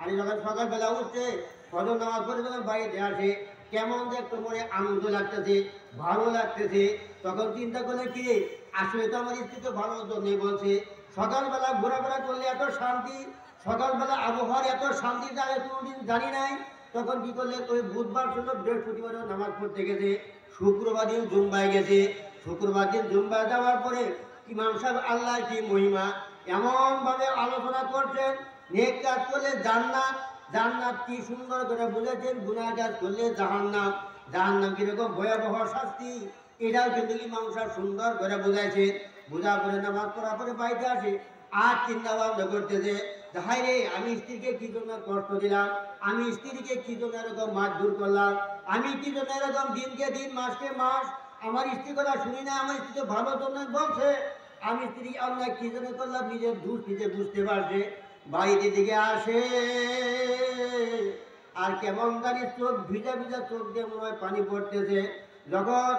আর যখন সকালবেলা উঠছে, ফজর নামাজ পড়ে যখন বাড়িতে আসে, কেমন যে একটু মনে আনন্দ লাগতেছে, ভালো লাগতেছে, তখন চিন্তা করলে কি, আসলে তো আমার স্ত্রী তো ভালো জন্যই বলছে। সকালবেলা ঘোরাফেরা করলে এত শান্তি, সকালবেলা আবহাওয়ার এত শান্তি যায় কোনোদিন জানি নাই। তখন কি করলে, ওই বুধবার ছিল, বৃহস্পতিবারও নামাজ পড়তে গেছে, শুক্রবার দিন জুম্বায় গেছে। শুক্রবার দিন জুম্বায় যাওয়ার পরে ইমাম সাহেব আল্লাহর কি মহিমা এমনভাবে আলোচনা করছেন, নেক কাজ করলে জান্নাত, জান্নাত কি সুন্দর করে বুঝেছেন, গুনাহ কাজ করলে জাহান্নাম, জাহান্নাম কিরকম ভয়াবহ শাস্তি, এটাও কিন্তু ইমাম সাহেব সুন্দর করে বুঝাইছেন। বোঝা পরে নামাজ পড়ার পরে বাড়িতে আসে, আর চিন্তা ভাবনা করতেছে হাই রে, আমি স্ত্রীকে কি জন্য কষ্ট দিলাম, আমি স্ত্রীকে কি জন্য এরকম মারধর করলাম, আমি কি জন্য এরকম দিনকে দিন মাসকে মাস আমার স্ত্রী কথা শুনি না, আমার স্ত্রী তো ভালো জন্য বলছে, আমি স্ত্রীকে অন্যায় কি জন্য করলাম, নিজের দোষ নিজে বুঝতে পারছে। বাড়িতে দিকে আসে আর কেমন জানি চোখ ভিজা ভিজা চোখ দিয়ে মনে হয় পানি পড়তেছে। যখন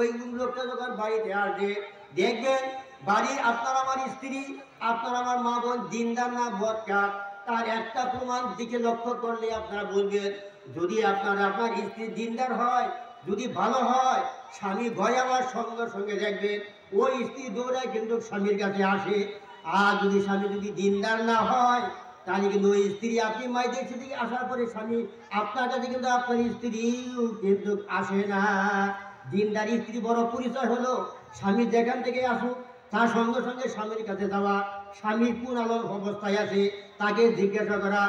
ওই লোকটা যখন বাড়িতে আসে দেখবেন বাড়ির আপনার আমার স্ত্রী আপনার আমার মা বোন দিনদার না বদকার, তার একটা প্রমাণ দিকে লক্ষ্য করলে আপনারা বলবেন যদি আপনার স্ত্রী দিনদার হয়, যদি ভালো হয়, স্বামী ঘরে আমার সঙ্গে সঙ্গে দেখবেন ওই স্ত্রী দৌড়ায় কিন্তু স্বামীর কাছে আসে। আর যদি স্বামী যদি দিনদার না হয় তাহলে কিন্তু ওই স্ত্রী আপনি মায়েদের থেকে আসার পরে স্বামী আপনার কাছে কিন্তু আপনার স্ত্রীও কিন্তু আসে না। দিনদার স্ত্রী বড় পরিচয় হলো স্বামী যেখান থেকে আসুক তার সঙ্গে সঙ্গে স্বামীর কাছে যাওয়া, স্বামীর কোন আলোর অবস্থায় আছে তাকে জিজ্ঞাসা করা।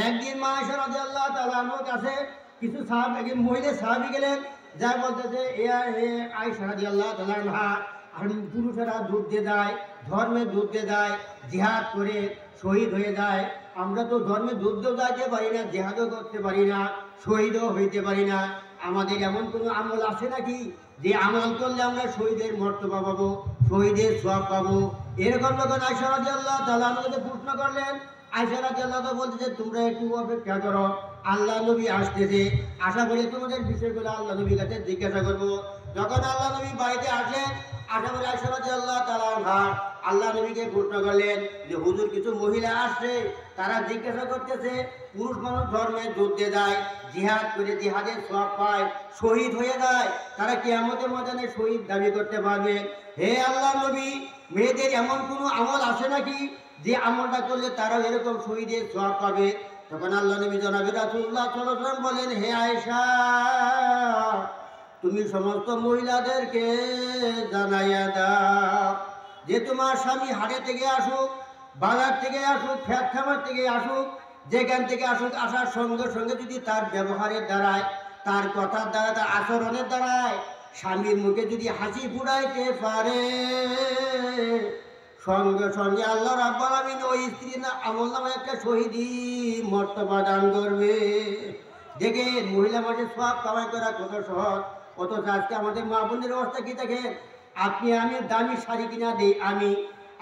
একদিন মা আয়েশা রাদিয়াল্লাহু তাআলা আনহার কাছে কিছু সাহাবী মহিলা সাহাবী গেলেন, যা বলতেছে এ আয়েশা রাদিয়াল্লাহু তাআলা আনহা, আর পুরুষেরা যুদ্ধে যায়, ধর্মে যুদ্ধে যায়, জিহাদ করে শহীদ হয়ে যায়, আমরা তো ধর্মে যুদ্ধেও যাইতে পারি না, জিহাদও করতে পারি না, শহীদও হইতে পারি না, আমাদের এমন কোনো আমল আছে নাকি যে আমল করলে আমরা শহীদের মর্তবা পাবো, শহীদের সওয়াব পাবো? এরকম যখন আয়েশা রাদিয়াল্লাহু তাআলা আনহাকে প্রশ্ন করলেন, আয়েশা রাদিয়াল্লাহু তাআলা বলতেছে তোমরা একটু অপেক্ষা করো, আল্লাহ নবী আসতেছে, আশা করি তোমাদের বিষয়গুলো আল্লাহ নবীর কাছে জিজ্ঞাসা করবো। যখন আল্লাহ নবী বাড়িতে আসলেন, আশা করি আয়েশা রাদিয়াল্লাহু তাআলা আনহা আল্লাহ নবীকে প্রশ্ন করলেন যে হুজুর কিছু মহিলা আসছে, তারা জিজ্ঞাসা করতেছে পুরুষ মানুষ ধর্মে যুদ্ধে যায়, জিহাদ করে জিহাদের সওয়াব পায়, শহীদ হয়ে যায়, তারা কিয়ামতের ময়দানে শহীদ দাবি করতে পারবে। হে আল্লাহ নবী, মেয়েদের এমন কোনো আমল আছে নাকি যে আমলটা করলে তারাও এরকম শহীদের সওয়াব পাবে? তখন আল্লাহ নবী জনাবে রাসূলুল্লাহ সাল্লাল্লাহু আলাইহি ওয়াসাল্লাম বলেন, হে আয়েশা, তুমি সমস্ত মহিলাদেরকে জানাইয়া দাও যে তোমার স্বামী হাটে থেকে আসুক, বাজার থেকে আসুক, ফ্যাট খাবার থেকে আসুক, যেখান থেকে আসুক, আসার সঙ্গে সঙ্গে যদি তার ব্যবহারের দ্বারায়, তার কথার দ্বারা, তার আচরণের দ্বারায় স্বামীর মুখে যদি হাসি ফুটাইতে পারে, সঙ্গে সঙ্গে আল্লাহ রাব্বুল আলামিন ওই স্ত্রী না আমল নামে একটা শহীদি মর্তবা দান করবে। দেখে মহিলা মানুষের সওয়াব কামাই করা কত সহজ, অথচ আজকে আমাদের মা বোনদের অবস্থা কি দেখে? আপনি আমি দামি শাড়ি কিনা দিই আমি,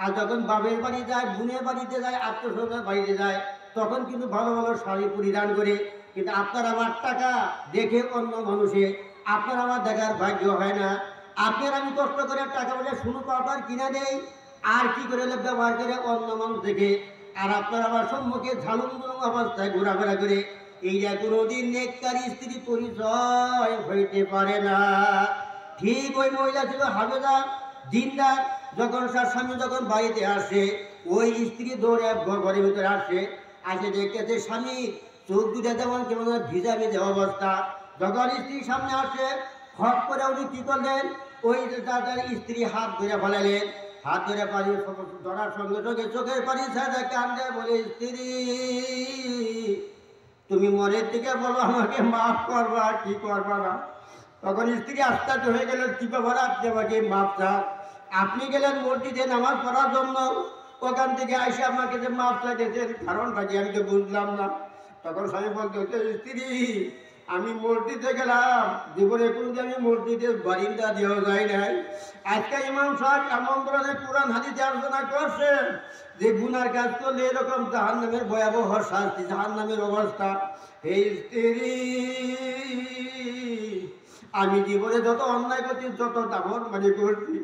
আর যখন বাবের বাড়ি যায়, বোনের বাড়িতে যায়, আত্মীয়স্বজনের বাড়িতে যায়, তখন কিন্তু ভালো ভালো শাড়ি পরিধান করে, কিন্তু আপনার আমার টাকা দেখে অন্য মানুষে আপনার আমার দেখার ভাগ্য হয় না। আপনার আমি কষ্ট করে টাকা পয়সা শুরু পাওয়ার কিনা দেই, আর কি করে ব্যবহার করে অন্য মানুষ দেখে, আর আপনার আমার সম্মুখে ঝালুম ঝুলুম অবস্থায় ঘোরাফেরা করে, এইটা কোনোদিন নেককারী স্ত্রী পরিচয় হইতে পারে না। ঠিক ওই মহিলা ছিল হাফেজা, দিনদার। যখন তার স্বামী যখন বাড়িতে আসে, ওই স্ত্রী দৌড়ে ঘরের ভিতরে আসে, আসে দেখতেছে স্বামী চোখ দুটা যেমন কেমন ভিজা ভিজা অবস্থা। যখন স্ত্রীর সামনে আসে, হট করে উনি কি করলেন, ওই তার স্ত্রী হাত ধরে ফেলালেন, হাত ধরে পানি ধরার সঙ্গে সঙ্গে চোখের পানি ছাড়া কান্দে বলে, স্ত্রী তুমি মনের থেকে বলো আমাকে মাফ করবা কি করবা না? তখন স্ত্রী আস্তে হয়ে গেলেন, কি ব্যাপার আপনি আমাকে মাফ চান? আপনি গেলেন মসজিদে নামাজ পড়ার জন্য, ওখান থেকে এসে আমাকে যে মাফ চাইতেছেন, কারণটা কি আমি তো বুঝলাম না। তখন স্বামী বলতে হচ্ছে, স্ত্রী আমি মসজিদে গেলাম, জীবনে কোনদিন আমি মসজিদের বারিন্দা দেওয়া যায় নাই। আজকে ইমাম সাহেব এমন ধরনের কোরআন হাদিসে আলোচনা করছেন যে গুনার কাজ করলে এরকম জাহান্নামের ভয়াবহ শাস্তি, জাহান্নামের অবস্থা। এই স্ত্রী আমি জীবনে যত অন্যায় করছি, যত দাবর মানে করছি,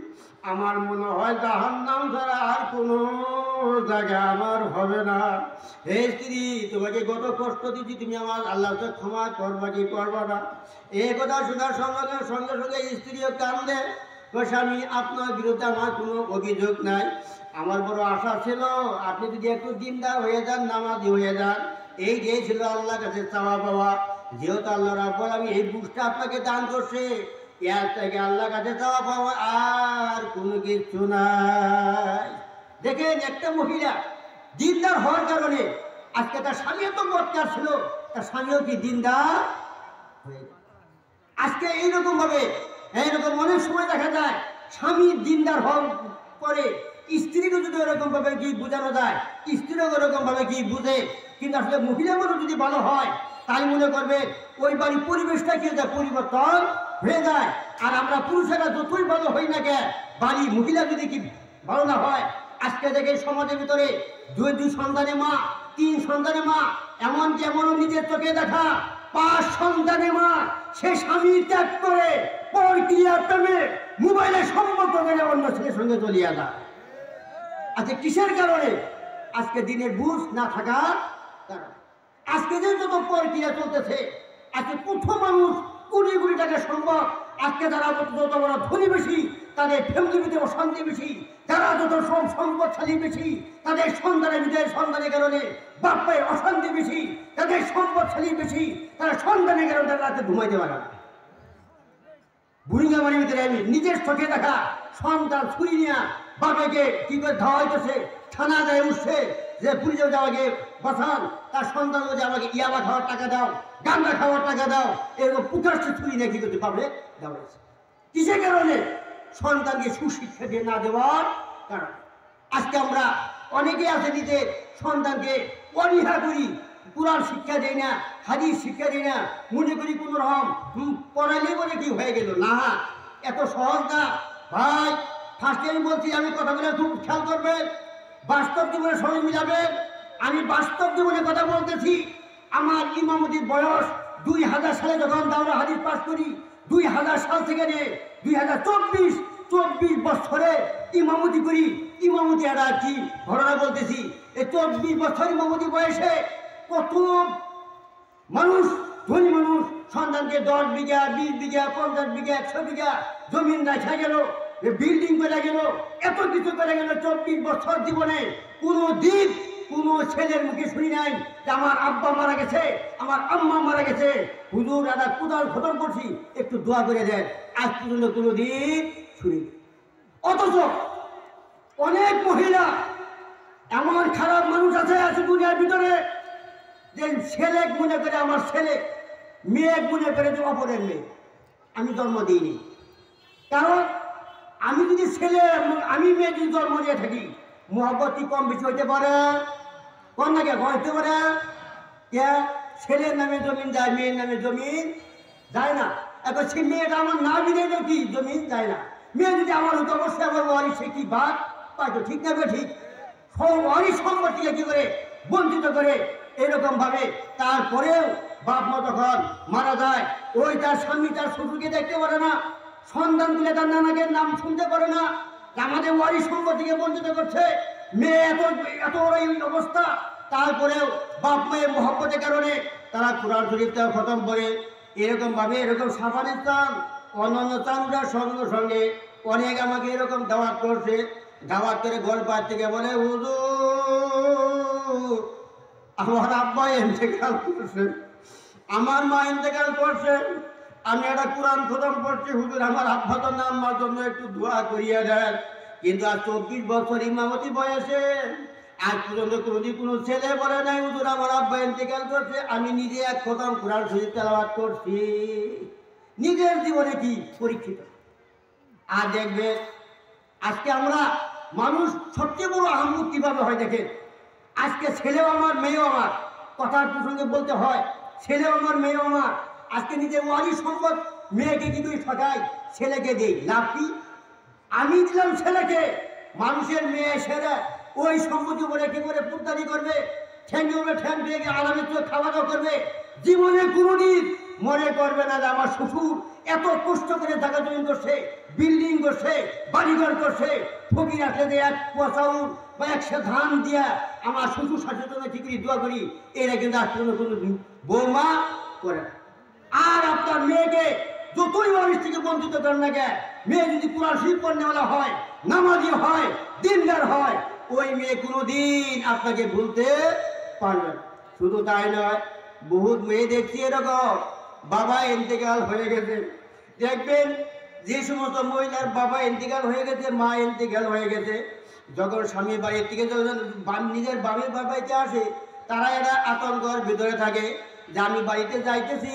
আমার মনে হয় জাহান্নাম ছাড়া আর কোনো জায়গা আমার হবে না। হে স্ত্রী, তোমাকে কত কষ্ট দিচ্ছি, তুমি আমার আল্লাহকে ক্ষমা করবা কি করবা না? এই কথা শোনার সঙ্গে সঙ্গে সঙ্গে স্ত্রীও কান্দে, স্বামী আপনার বিরুদ্ধে আমার কোনো অভিযোগ নাই, আমার বড় আশা ছিল আপনি যদি একটু দিনদার হয়ে যান, নামাজি হয়ে যান, এই যে ছিল আল্লাহর কাছে চাওয়া পাওয়া। যেহেতু আল্লাহ রাব্বুল আলামিন এই বুঝটা আপনাকে দান করছে, এর থেকে আল্লাহর কাছে চাওয়া পাওয়া আর কোনো কিছু নাই। দেখেন একটা মহিলা দিনদার হওয়ার কারণে আজকে তার স্বামীও তো বদকার ছিল, তার স্বামীও কি দিনদার হয়ে যায়। আজকে এইরকম ভাবে এইরকম অনেক সময় দেখা যায় স্বামী দিনদার হওয়ার পরে স্ত্রীকে যদি ওরকম ভাবে কি বোঝানো যায়, স্ত্রীও ওরকম ভাবে কি বুঝে। কিন্তু আসলে মহিলা মানুষ যদি ভালো হয়, তাই মনে করবে ওই বাড়ির পরিবেশটা কি হয়ে যায়, পরিবর্তন হয়ে যায়। আর আমরা পুরুষেরা যতই ভালো হই না কে, বাড়ি মহিলা যদি কি ভালো না হয়, আজকে দেখে সমাজের ভিতরে দুই সন্তানের মা, 3 সন্তানের মা, এমনকি এমনও নিজের চোখে দেখা 5 সন্তানের মা, সে স্বামী ত্যাগ করে পরক্রিয়া প্রেমে মোবাইলে সম্পর্ক করে অন্য ছেলের সঙ্গে চলিয়া যায়। আচ্ছা, কিসের কারণে? আজকে দিনের বুঝ না থাকার কারণ। আজকে যে যত পরক্রিয়া চলতেছে, আজকে প্রথম মানুষ কোটি কোটি টাকা সম্ভব। আজকে যারা যত বড় ধনী বেশি, তাদের ফ্যামিলির ভিতরে অশান্তি বেশি। যারা যত সম্পদশালী বেশি, তাদের সন্তানের কারণে বাপ মায়ের অশান্তি বেশি। তাদের সম্পদশালী বেশি, তারা সন্তানের কারণে তারা রাতে ঘুমাইতে পারে না। বুড়িঙ্গামারির ভিতরে আমি নিজের চোখে দেখা সন্তান ছুরি নিয়ে বাবাকে কি করে ধাওয়াইতেছে, থানা যায় উঠছে যে পুলিশে আমাকে বাঁচান, তার সন্তান যে আমাকে ইয়াবা খাওয়ার টাকা দাও, গান্দা খাওয়ার টাকা দাও, এরকম প্রকাশ্যে ছুরি নিয়ে কি করতে পারবে দেওয়াইছে। কিসের কারণে? সন্তানকে সুশিক্ষা দিয়ে না দেওয়ার কারণ। আজকে আমরা অনেকে আছে নিজের সন্তানকে অনীহা করি, কুরআন শিক্ষা দেয় না, হাদিস শিক্ষা দেয় না, মনে করি কোন রকম পড়াইলে বলে কি হয়ে গেল। না, এত সহজ না ভাই। ফার্স্টে আমি বলছি, আমি কথাগুলো খুব খেয়াল করবেন, বাস্তব জীবনের সঙ্গে মিলাবেন। আমি বাস্তব জীবনে কথা বলতেছি। আমার ইমামতির বয়স 2000 সালে যখন দাওরা হাদিস পাস করি, 2000 সাল থেকে নিয়ে 2024 বছরে ইমামতি করি। ইমামতি একটা কি ঘটনা বলতেছি, এই 24 বছর ইমামতি বয়সে কত মানুষ, ধনী মানুষ সন্তানকে 10 বিঘা, 20 বিঘা, 50 বিঘা, 100 বিঘা জমিন রাখা গেল, বিল্ডিং করে গেল, এত কিছু করে গেল। 24 বছর জীবনে কোনো দিন কোনো ছেলের মুখে শুনি নাই যে আমার আব্বা মারা গেছে, আমার আম্মা মারা গেছে, হুজুর একটা কোদাল খতম করছি, একটু দোয়া করে দেন। আজ পর্যন্ত কোনো দিন শুনি। অথচ অনেক মহিলা এমন খারাপ মানুষ আছে দুনিয়ার ভিতরে, যে ছেলে মনে করে আমার ছেলে, মেয়ে মনে করে যে অপরের মেয়ে। আমি জন্ম দিইনি, কারণ আমি যদি ছেলে, আমি মেয়ে যদি জন্ম দিয়ে থাকি, মহব্বত কম বেশি হইতে পারে, কন্যাকে হইতে পারে। কে? ছেলের নামে জমিন যায়, মেয়ের নামে জমিন যায় না। এখন সে মেয়েটা আমার না বিদে কি জমিন যায় না। মেয়ে যদি আমার হতো, অবশ্যই আমার ওয়ারিশ সে কি ভাগ পাইতো, ঠিক না? ঠিক। ওয়ারিশ সম্পত্তিকে কি করে বঞ্চিত করে এরকম ভাবে। তারপরেও বাপ মা যখন মারা যায়, ওই তার স্বামী তার শ্বশুরকে দেখতে পারে না, সন্তানগুলো তার নানাকে নাম শুনতে পারে না। আমাদের ওয়ারিশ সম্পত্তিকে বঞ্চিত করছে। মেয়ে এত বড় এই অবস্থা, তারপরেও বাপ মায়ের মহব্বতের কারণে তারা কুরআন শরীফটা খতম করে এরকম ভাবে, এরকম সাফানের চান, অন্যান্য চানুরার সঙ্গে সঙ্গে অনেক আমাকে এরকম দাওয়াত করছে। দাওয়াত করে ঘর পার থেকে বলে, হুজুর আমার আব্বা ইন্তেকাল করছে, আমার মা ইন্তেকাল করছে, আমি একটা কোরআন খতম করছি, হুজুর আমার আব্বা তো নামার জন্য একটু দোয়া করিয়া দেন। কিন্তু আর 24 বছর ইমামতি বয়সে আজ পর্যন্ত কোনোদিন কোনো ছেলে বলে নাই হুজুর আমার আব্বা ইন্তেকাল করছে। আমি নিজে এক খতম কোরআন শরীফ তেলাওয়াত করছি। নিজের জীবনে কি পরীক্ষিত। আর দেখবে আজকে আমরা মানুষ সবচেয়ে বড় আহম্মক কিভাবে হয় দেখেন। আজকে ছেলেও আমার, মেয়েও আমার, কথার প্রসঙ্গে বলতে হয়, ছেলেও আমার, মেয়েও আমার। আজকে নিজের ওয়ারিশ সম্পদ মেয়েকে কি করে ঠকাই, ছেলেকে দেই, লাভ কি? আমি দিলাম ছেলেকে, মানুষের মেয়ে সেরা ওই সম্পত্তি বলে কি করে পুত্তানি করবে, ঠ্যাং দিয়ে ঠ্যাং দিয়ে আরামের চোখ খাওয়া দাওয়া করবে। জীবনে কোনোদিন মনে করবে না যে আমার শ্বশুর এত কষ্ট করে টাকা জমি করছে, বিল্ডিং করছে, বাড়িঘর করছে, ফকির আসলে যে 1 পোয়া চাউল বা 100 ধান দিয়া আমার শ্বশুর শাশুড়ির জন্য কি করি দোয়া করি, এরা কিন্তু আজ পর্যন্ত কোনো বৌমা করে। আর আপনার মেয়েকে যতই মানুষ থেকে বঞ্চিত করেন না গে, মেয়ে যদি কোরআন শরীফ পড়নেওয়ালা হয়, নামাজি হয়, দিনদার হয়, ওই মেয়ে কোনোদিন আপনাকে ভুলতে পারবে না। শুধু তাই নয়, বহুত মেয়ে দেখছি এরকম বাবা ইন্তেকাল হয়ে গেছে। দেখবেন যে সমস্ত মহিলার বাবা ইন্তেকাল হয়ে গেছে, মা ইন্তেকাল হয়ে গেছে, যখন স্বামী বাড়ির থেকে যখন নিজের বাবার বাড়িতে আসে, তারা এরা আতঙ্কের ভিতরে থাকে যে আমি বাড়িতে যাইতেছি,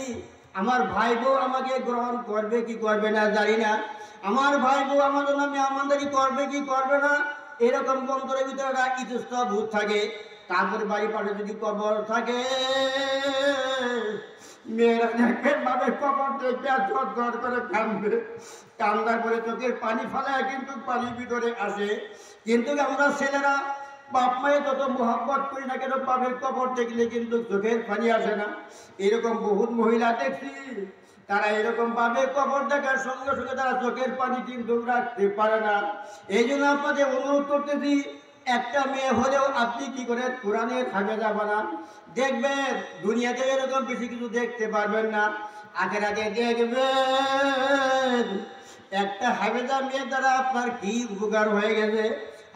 আমার ভাই বউ আমাকে গ্রহণ করবে কি করবে না জানি না, আমার ভাই বউ আমার জন্য মেহমানদারি করবে কি করবে না, এরকম বন্দরের ভিতরে একটা ইতস্তত ভূত থাকে, তারপরে বাড়ি পাশে যদি কবর থাকে, মেয়েরা দেখে বাবার কবর দেখে ঝরঝর করে কান্দবে, কান্দার পরে চোখের পানি ফালায় কিন্তু পানির ভিতরে আসে। কিন্তু আমরা ছেলেরা বাপ মায়ের যত মোহাব্বত করি না কেন, বাপের কবর দেখলে কিন্তু চোখের পানি আসে না। এরকম বহুত মহিলা দেখছি, তারা এরকম ভাবে কবর দেখার সঙ্গে সঙ্গে তারা চোখের পানি কিন্তু রাখতে পারে না। এই জন্য আপনাদের অনুরোধ করতেছি, একটা মেয়ে হলেও আপনি কি করে কোরআনের হাফেজা বানান। দেখবেন দুনিয়াতে এরকম বেশি কিছু দেখতে পারবেন না, আখেরাতে দেখবেন একটা হাফেজা মেয়ের দ্বারা আপনার কি উপকার হয়ে গেছে।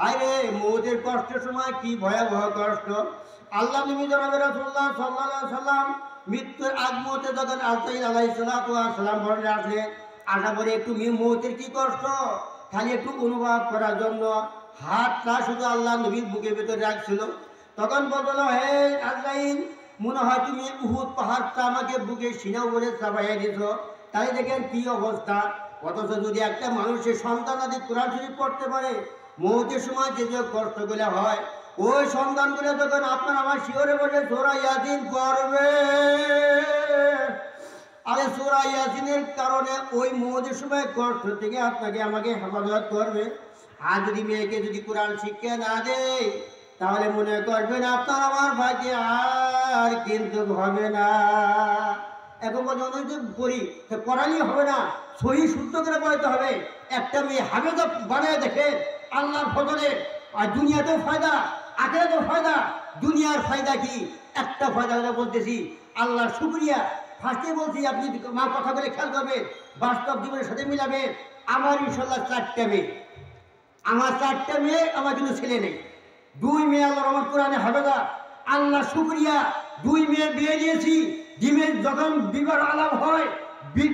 আরে মৌতের কষ্টের সময় কি ভয়াবহ কষ্ট। আল্লাহ নবী জনাবে রাসূলুল্লাহ সাল্লাল্লাহু আলাইহি সাল্লাম মৃত্যুর আগ মুহূর্তে যখন আজরাইল আলাইহিস সালাম বর্ণে আসলেন, আশা করে একটু মৌতের কি কষ্ট খালি একটু অনুভব করার জন্য হাতটা শুধু আল্লাহ নবীর বুকের ভেতরে রাখছিল। তখন বলল, হে আজরাইল, মনে হয় তুমি উহুদ পাহাড়টা আমাকে বুকে সিনা উপরে চাপাইয়া দিছ। তাই দেখেন কি অবস্থা। অথচ যদি একটা মানুষের সন্তান আদি কোরআন শরীফ পড়তে পারে, মৌতের সময় যে যে কষ্টগুলো হয়, ওই সন্তানগুলো যখন আপনার আমার শিওরে বসে সূরা ইয়াসিন পড়বে, আরে সূরা ইয়াসিনের কারণে ওই মৌতের সময় কষ্ট থেকে আপনাকে আমাকে হেফাজত করবে। আর যদি মেয়েকে যদি কোরআন শিক্ষা না দেয়, তাহলে মনে করবেন আপনার আমার ভাগ্যে আর কিন্তু হবে না। এখন অনেক পড়ি, পড়ালেই হবে না, সহি শুদ্ধ করে পড়াতে হবে। একটা মেয়ে হাফেজা বানায় দেখে আল্লাহর ফজলে, আর দুনিয়াতেও ফায়দা, আখিরাতেও ফায়দা। দুনিয়ার ফায়দা কি? একটা ফায়দা কথা বলতেছি, আল্লাহর শুকরিয়া। ফার্স্টে বলছি, আপনি মা কথা বলে খেয়াল করবেন, বাস্তব জীবনের সাথে মিলাবে। আমার ইনশাল্লাহ 4টা মেয়ে, আমার 4টা মেয়ে, আমার কিন্তু ছেলে নেই। 2 মেয়ে আল্লাহর রহমত কোরআনে হাফেজা। আল্লাহ শুকরিয়া, 2 মেয়ে বিয়ে দিয়েছি। ডিমের যখন বিবাহ আলাপ হয়,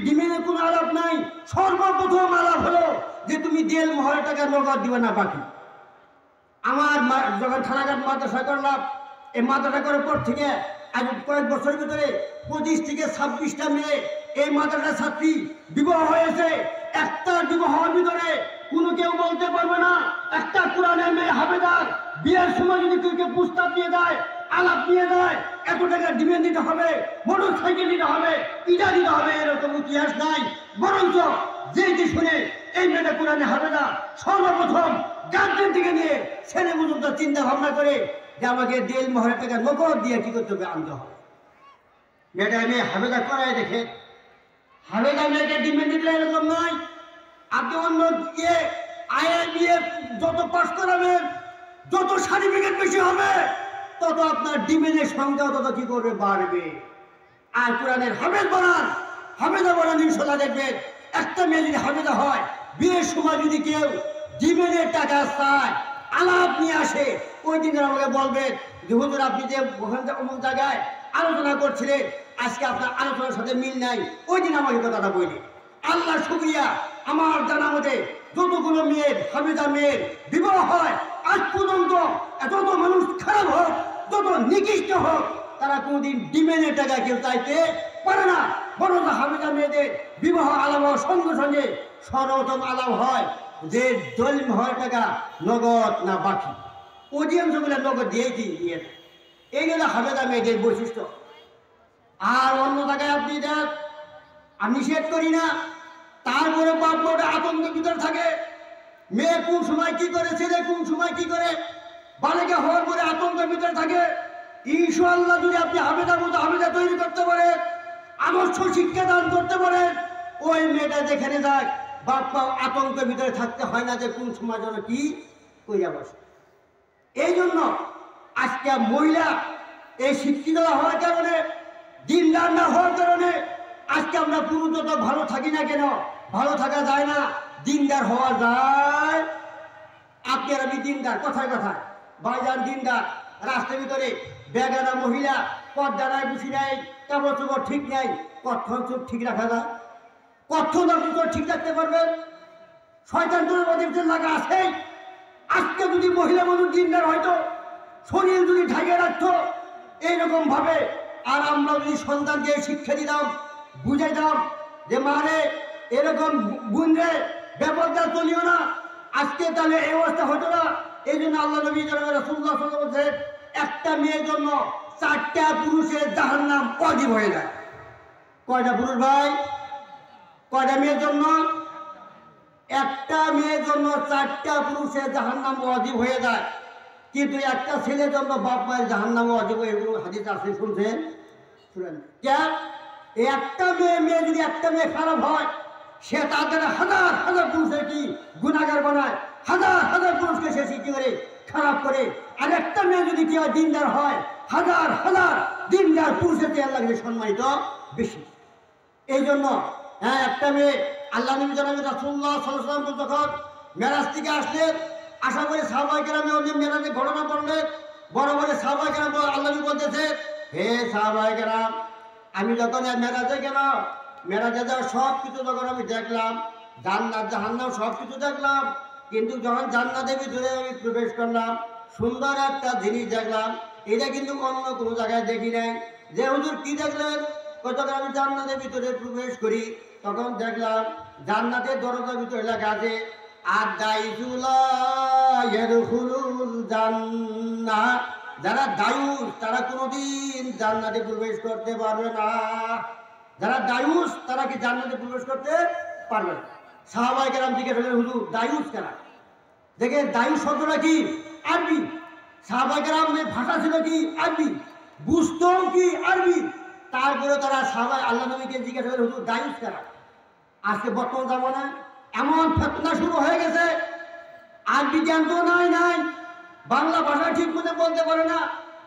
ডিমের কোনো আলাপ নাই, সর্বপ্রথম আলাপ হলো যে তুমি 1.5 মহরের টাকা নগদ দিবে না বাকি। আমার যখন থানাঘাট মাদ্রাসা করলাম, এই মাদ্রাসা করার পর থেকে আজ কয়েক বছরের ভিতরে 25 থেকে 26টা মেয়ে এই মাদ্রাসার ছাত্রী বিবাহ হয়েছে। একটা বিবাহের ভিতরে কোনো কেউ বলতে পারবে না একটা কোরআনের মেয়ে হাফেজার বিয়ের সময় যদি কেউ প্রস্তাব দিয়ে দেয়, আলাপ নিয়ে দেয়, এত টাকা ডিমান্ড দিতে হবে, মোটর সাইকেল দিতে হবে, ইটা দিতে হবে, এরকম ইতিহাস নাই। বরঞ্চ যে শুনে এই মেয়েটা কোরআনে হাফেজা, সর্বপ্রথম গার্জেন থেকে নিয়ে ছেলে পর্যন্ত চিন্তা ভাবনা করে যে আমাকে 1.5 মহরের টাকা নগদ দিয়ে কি করতে হবে, আনতে হবে। মেয়েটা মেয়ে হাফেজা করায় দেখে, হাফেজা মেয়েকে ডিমান্ড দিতে এরকম নয়। আপনি অন্য গিয়ে আইএ যত পাস করাবেন, যত সার্টিফিকেট বেশি হবে, তত আপনার ডিমেনের সংখ্যা তত কি করবে, বাড়বে। আর কোরআনের হাফেজ বানান, হাফেজা বানান, ইনশাল্লাহ দেখবেন একটা মেয়ে যদি হাফেজা হয়, বিয়ের সময় যদি কেউ ডিমেনের টাকা চায়, আলাপ নিয়ে আসে, ওই দিন আমাকে বলবেন যে হুজুর আপনি যে ওখানে অমুক জায়গায় আলোচনা করছিলেন, আজকে আপনার আলোচনার সাথে মিল নাই, ওই দিন আমাকে কথাটা বলি। আল্লাহ শুকরিয়া, আমার জানা মতে যতগুলো মেয়ের হাফেজা মেয়ের বিবাহ হয়, আজ পর্যন্ত যত মানুষ খারাপ হোক, যত নিকৃষ্ট হোক, তারা কোনোদিন ডিমেনের টাকা কেউ চাইতে পারে না। বরং হাফেজা মেয়েদের বিবাহ আলাপ হওয়ার সঙ্গে সঙ্গে সর্বপ্রথম আলাপ হয় যে 1.5 মহরের টাকা নগদ না বাকি। অধিকাংশগুলো নগদ দিয়েছি দিয়ে, এই গেল হাফেজা মেয়েদের বৈশিষ্ট্য। আর অন্য জায়গায় আপনি দেখ, আমি নিষেধ করি না, তারপরে বাপ মাটা আতঙ্কের ভিতর থাকে, মেয়ে কোন সময় কি করে, ছেলে কোন সময় কি করে, বালিকা হওয়ার পরে আতঙ্কের ভিতরে থাকে। ইনশাআল্লাহ যদি আপনি হাফেজার মতো হাফেজা তৈরি করতে পারেন, আদর্শ শিক্ষা দান করতে পারেন, ওই মেয়েটা যেখানে যাক বাপ মা আতঙ্কের ভিতরে থাকতে হয় না যে কোন সময় যেন কি কইয়া বসে। এই জন্য আজকে মহিলা এই শিক্ষিত হওয়ার কারণে, দিনদার না হওয়ার কারণে আজকে আমরা পুরুষ যত ভালো থাকি না কেন, ভালো থাকা যায় না, দিনদার হওয়া যায়। আপনি আর আমি দিনদার, কথায় কথায় ভাইজান দিনদার, রাস্তার ভিতরে বেগানা মহিলা পর্দা নাই, বুঝি নাই, কাপড় চোপড় ঠিক নাই, কখন চোখ ঠিক রাখা যায়? কখন আপনি চোখ ঠিক রাখতে পারবেন? শয়তান তোর লাগা আছে। আজকে যদি মহিলা মানুষ দিনদার হয়তো শরীর যদি ঢাকে রাখতো এইরকম ভাবে, আর আমরা যদি সন্তানকে শিক্ষা দিতাম, বুঝাইতাম যে মারে এরকম গুণ রে, ব্যাপারটা চলিও না, আজকে তাহলে এই অবস্থা হতো না। এই জন্য আল্লাহ নবী জনাবে রাসূলুল্লাহ সাল্লাল্লাহু আলাইহি ওয়াসাল্লাম বলেছেন একটা মেয়ের জন্য 4টা পুরুষের জাহান্নাম ওয়াজিব হয়ে যায়। কয়টা পুরুষ ভাই? কয়টা মেয়ের জন্য? একটা মেয়ের জন্য 4টা পুরুষের জাহান্নাম ওয়াজিব হয়ে যায়। কিন্তু একটা ছেলের জন্য বাপ মায়ের জাহান্নাম ওয়াজিব হয়ে গেল। হাদিস আছে, শুনছেন? শুনেন কেন? একটা মেয়ে যদি একটা মেয়ে খারাপ হয়, সে তাদের হাজার হাজার পুরুষের কি গুনাহগার বানায়, হাজার হাজার পুরুষকে সে কি করে খারাপ করে। আর একটা মেয়ে যদি কি হয় দিনদার হয়, হাজার হাজার দিনদার পুরুষের চেয়ে আল্লাহ সম্মানিত বেশি। এই জন্য একটা মেয়ে আল্লাহ নবী জনাবে রাসূলুল্লাহ সাল্লাল্লাহু আলাইহি ওয়াসাল্লাম যখন মেরাজ থেকে আসলেন, আশা করে সাহাবায়ে কেরামে ওই মেরাজের ঘটনা পড়লেন। বড় বড় সাহাবায়ে কেরাম আল্লাহ নবী বলতেছে, হে সাহাবায়ে কেরাম, আমি যখন মেরাজে গেলাম, মেরাজে যাওয়ার সব কিছু যখন আমি দেখলাম, জান্নাত জাহান্নাম সব কিছু দেখলাম, কিন্তু যখন জান্নাতের ভিতরে আমি প্রবেশ করলাম, সুন্দর একটা জিনিস দেখলাম, এটা কিন্তু অন্য কোনো জায়গায় দেখি নাই। যে হুজুর কি দেখলেন? যখন আমি জান্নাতের ভিতরে প্রবেশ করি, তখন দেখলাম জান্নাতের দরজার ভিতরে লেখা আছে যারা দায়ুস তারা কোনোদিন জান্নাতে প্রবেশ করতে পারবে না। যারা দায়ুস তারা কি জান্নাতে প্রবেশ করতে পারবে না। সাহাবায়ে কেরাম জিজ্ঞেস করলেন, হুজুর দায়ুস কারা? দেখেন দায়ুস শব্দটা কি? আরবি। সাহাবায়ে কেরামের ভাষা ছিল কি? আরবি। বুঝতেও কি? আরবি। তারপরে তারা সাহাবায়ে আল্লাহ নবীকে জিজ্ঞেস করলেন, হুজুর দায়ুস কারা? আজকে বর্তমান জামানায় এমন ফতনা শুরু হয়ে গেছে, আরবি জ্ঞান তো নাই, বাংলা ভাষা ঠিক মতো বলতে পারে না,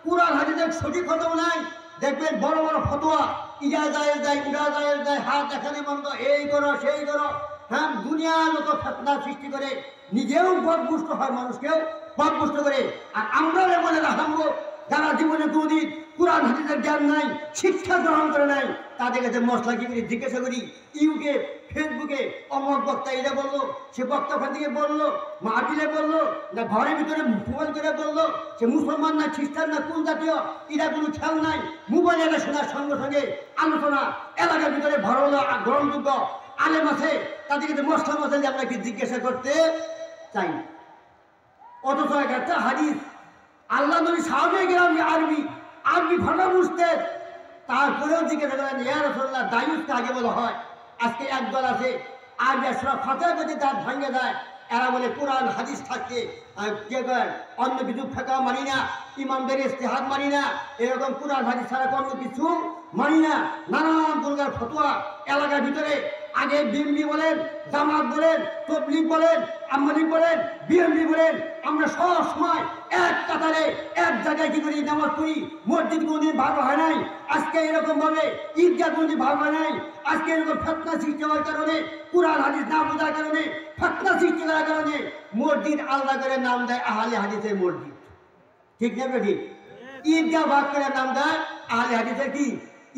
কুরআন হাদিসের সঠিক কথাও নাই। দেখবেন বড় বড় ফতোয়া, ইজা জায়েজ দেয়, উড়া জায়েজ দেয়, হাত এখানে বন্ধ, এই করো সেই করো। হ্যাঁ, দুনিয়ার মতো ফতনা সৃষ্টি করে নিজেও পথভ্রষ্ট হয়, মানুষকেও পথভ্রষ্ট করে। আর আমরা এমন রাখবো যারা জীবনে কোনদিন কুরআন হাদিসের জ্ঞান নাই, শিক্ষা গ্রহণ করে নাই, তাদের কাছে মশলা কি করে জিজ্ঞাসা করি। ইউটিউবে ফেসবুকে অমর বক্তা এটা বললো, সে বক্তা ওখান থেকে বললো, মাহফিলে বললো, না ঘরের ভিতরে মোবাইল করে বললো, সে মুসলমান না খ্রিস্টান না কোন জাতীয়, এটা কোনো খেয়াল নাই। মোবাইলে শোনার সঙ্গে সঙ্গে আলোচনা, এলাকার ভিতরে ভালো গ্রহণযোগ্য আলেম আছে, তাদের কাছে মশলা মশলা আমরা কি জিজ্ঞাসা করতে চাই না। অথচ একটা হাদিস আল্লাহ নবী সাহাবায়ে কেরাম আরবি ভাষা বুঝতেন, তারপরেও জিজ্ঞাসা করেন, ইয়া রাসূলুল্লাহ দায়ুসকে আগে বলা হয়। আজকে একদল আছে আরবি সূরা ফাতিহা যদি তার ভাঙে যায়, এরা বলে কোরআন হাদিস থাকতে অন্য কিছু ফিকহ মানি না, ইমামদের ইজতিহাদ মানি না, এরকম কোরআন হাদিস ছাড়া অন্য কিছু মানি না। নানান প্রকার ফতোয়া এলাকার ভিতরে, আগে বিএমপি বলেন, জামাত বলেন, তবলিগ বলেন, আম্মালি বলেন, বিএমপি বলেন, আমরা সব সময় এক কাতারে এক জায়গায় কি করি নামাজ পড়ি। মসজিদ কোনদিন ভাগ হয় নাই, আজকে এরকম ভাবে ঈদগাহ কোনদিন ভাগ হয় নাই। আজকে এরকম ফতনা সৃষ্টি হওয়ার কারণে, কুরআন হাদিস না বোঝার কারণে, ফতনা সৃষ্টি করার কারণে মসজিদ আলাদা করে নাম দেয় আহলে হাদিসের মসজিদ। ঠিক না ঠিক? ঈদগাহ ভাগ করে নাম দেয় আহলে হাদিসের কি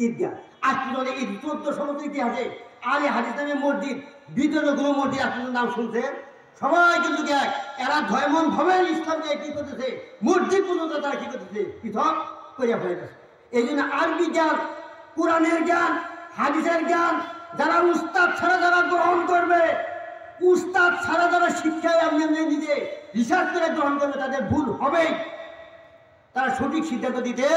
ঈদগাহ। আজকে যদি ঈদ 1400 বছর ইতিহাসে আহলে হাদিস নামে মসজিদ, ভিতরে কোনো মসজিদ আপনার নাম শুনছেন? সবাই কিন্তু এক, এরা ধর্মন ভাবে ইসলামকে কি করতেছে, মসজিদ পর্যন্ত তারা কি করতেছে, পৃথক করে ফেলেছে। এই জন্য আরবি জ্ঞান, কোরআনের জ্ঞান, হাদিসের জ্ঞান যারা উস্তাদ ছাড়া যারা গ্রহণ করবে, উস্তাদ ছাড়া যারা শিক্ষায় আপনি নিজে রিসার্চ করে গ্রহণ করবে, তাদের ভুল হবেই, তারা সঠিক সিদ্ধান্ত দিতে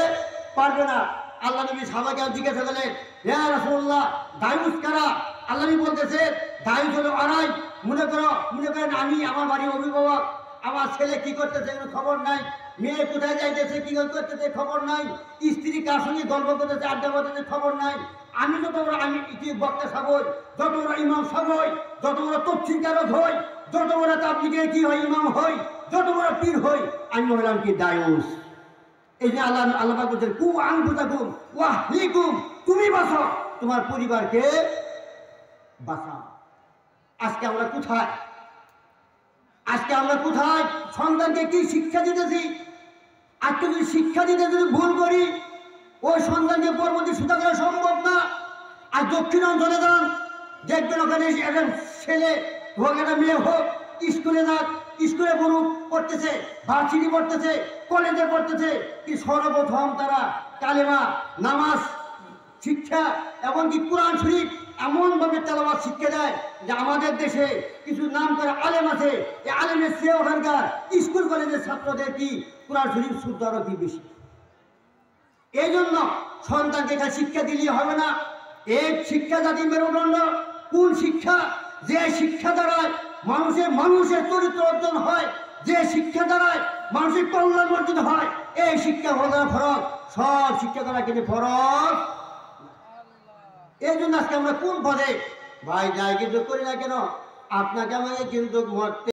পারবে না। আল্লাহ নবী সাহাবাকে জিজ্ঞাসা করলেন, ইয়া রাসূলুল্লাহ দায়ুস কারা? আল্লাহ নবী বলতেছে দায়ুস হলো আড়াই। মনে করেন আমি, আমার বাড়ির অভিভাবক, আমার ছেলে কি করতেছে খবর নাই, মেয়ে কোথায় যাইতেছে কি করতেছে খবর নাই, স্ত্রী কার সঙ্গে গল্প করতেছে আড্ডা করতেছে খবর নাই। আমি যত বড় আমি বক্তা সাবই, যত বড় ইমাম সাবই, যত বড় তফসির কারক হই, যত বড় তাবলীগের কি হয় ইমাম হই, যত বড় পীর হই, আমি হলাম কি দায়ুস। এই যে আল্লাহ বলছেন কু আনফুসাকুম ওয়া আহলিকুম, তুমি বাঁচো, তোমার পরিবারকে বাঁচাও। আজকে আমরা কোথায়? সন্তানকে কি শিক্ষা দিতেছি? আজকে যদি শিক্ষা দিতে যদি ভুল করি, ওই সন্তানকে পরবর্তী সুতা করা সম্ভব না। আর দক্ষিণ অঞ্চলে যান, দেখবেন ওখানে একটা ছেলে হোক একটা মেয়ে হোক, স্কুলে যাক, স্কুলে পড়তেছে, ভার্সিটি পড়তেছে, কলেজে পড়তেছে, কি সর্বপ্রথম তারা কালেমা, নামাজ শিক্ষা, এমনকি কোরআন শরীফ এমনভাবে তেলাওয়াত শিক্ষা দেয় যে আমাদের দেশে কিছু নাম করে আলেম আছে, এই আলেমের চেয়ে ওখানকার স্কুল কলেজের ছাত্রদের কি কোরআন শরীফ শুদ্ধ আরো কি বেশি। এই জন্য সন্তানকে এটা শিক্ষা দিলেই হবে না। এই শিক্ষা জাতি মেরুদণ্ড। কোন শিক্ষা? যে শিক্ষা দ্বারায় মানুষের চরিত্র অর্জন হয়, যে শিক্ষা দ্বারায় মানুষের কল্যাণ অর্জিত হয়, এই শিক্ষা হলো ফরজ। সব শিক্ষা দ্বারা কিন্তু ফরজ। এই জন্য আজকে আমরা কোন পদে ভাই যাই কিন্তু করি না কেন, আপনাকে আমাকে কিন্তু মরতে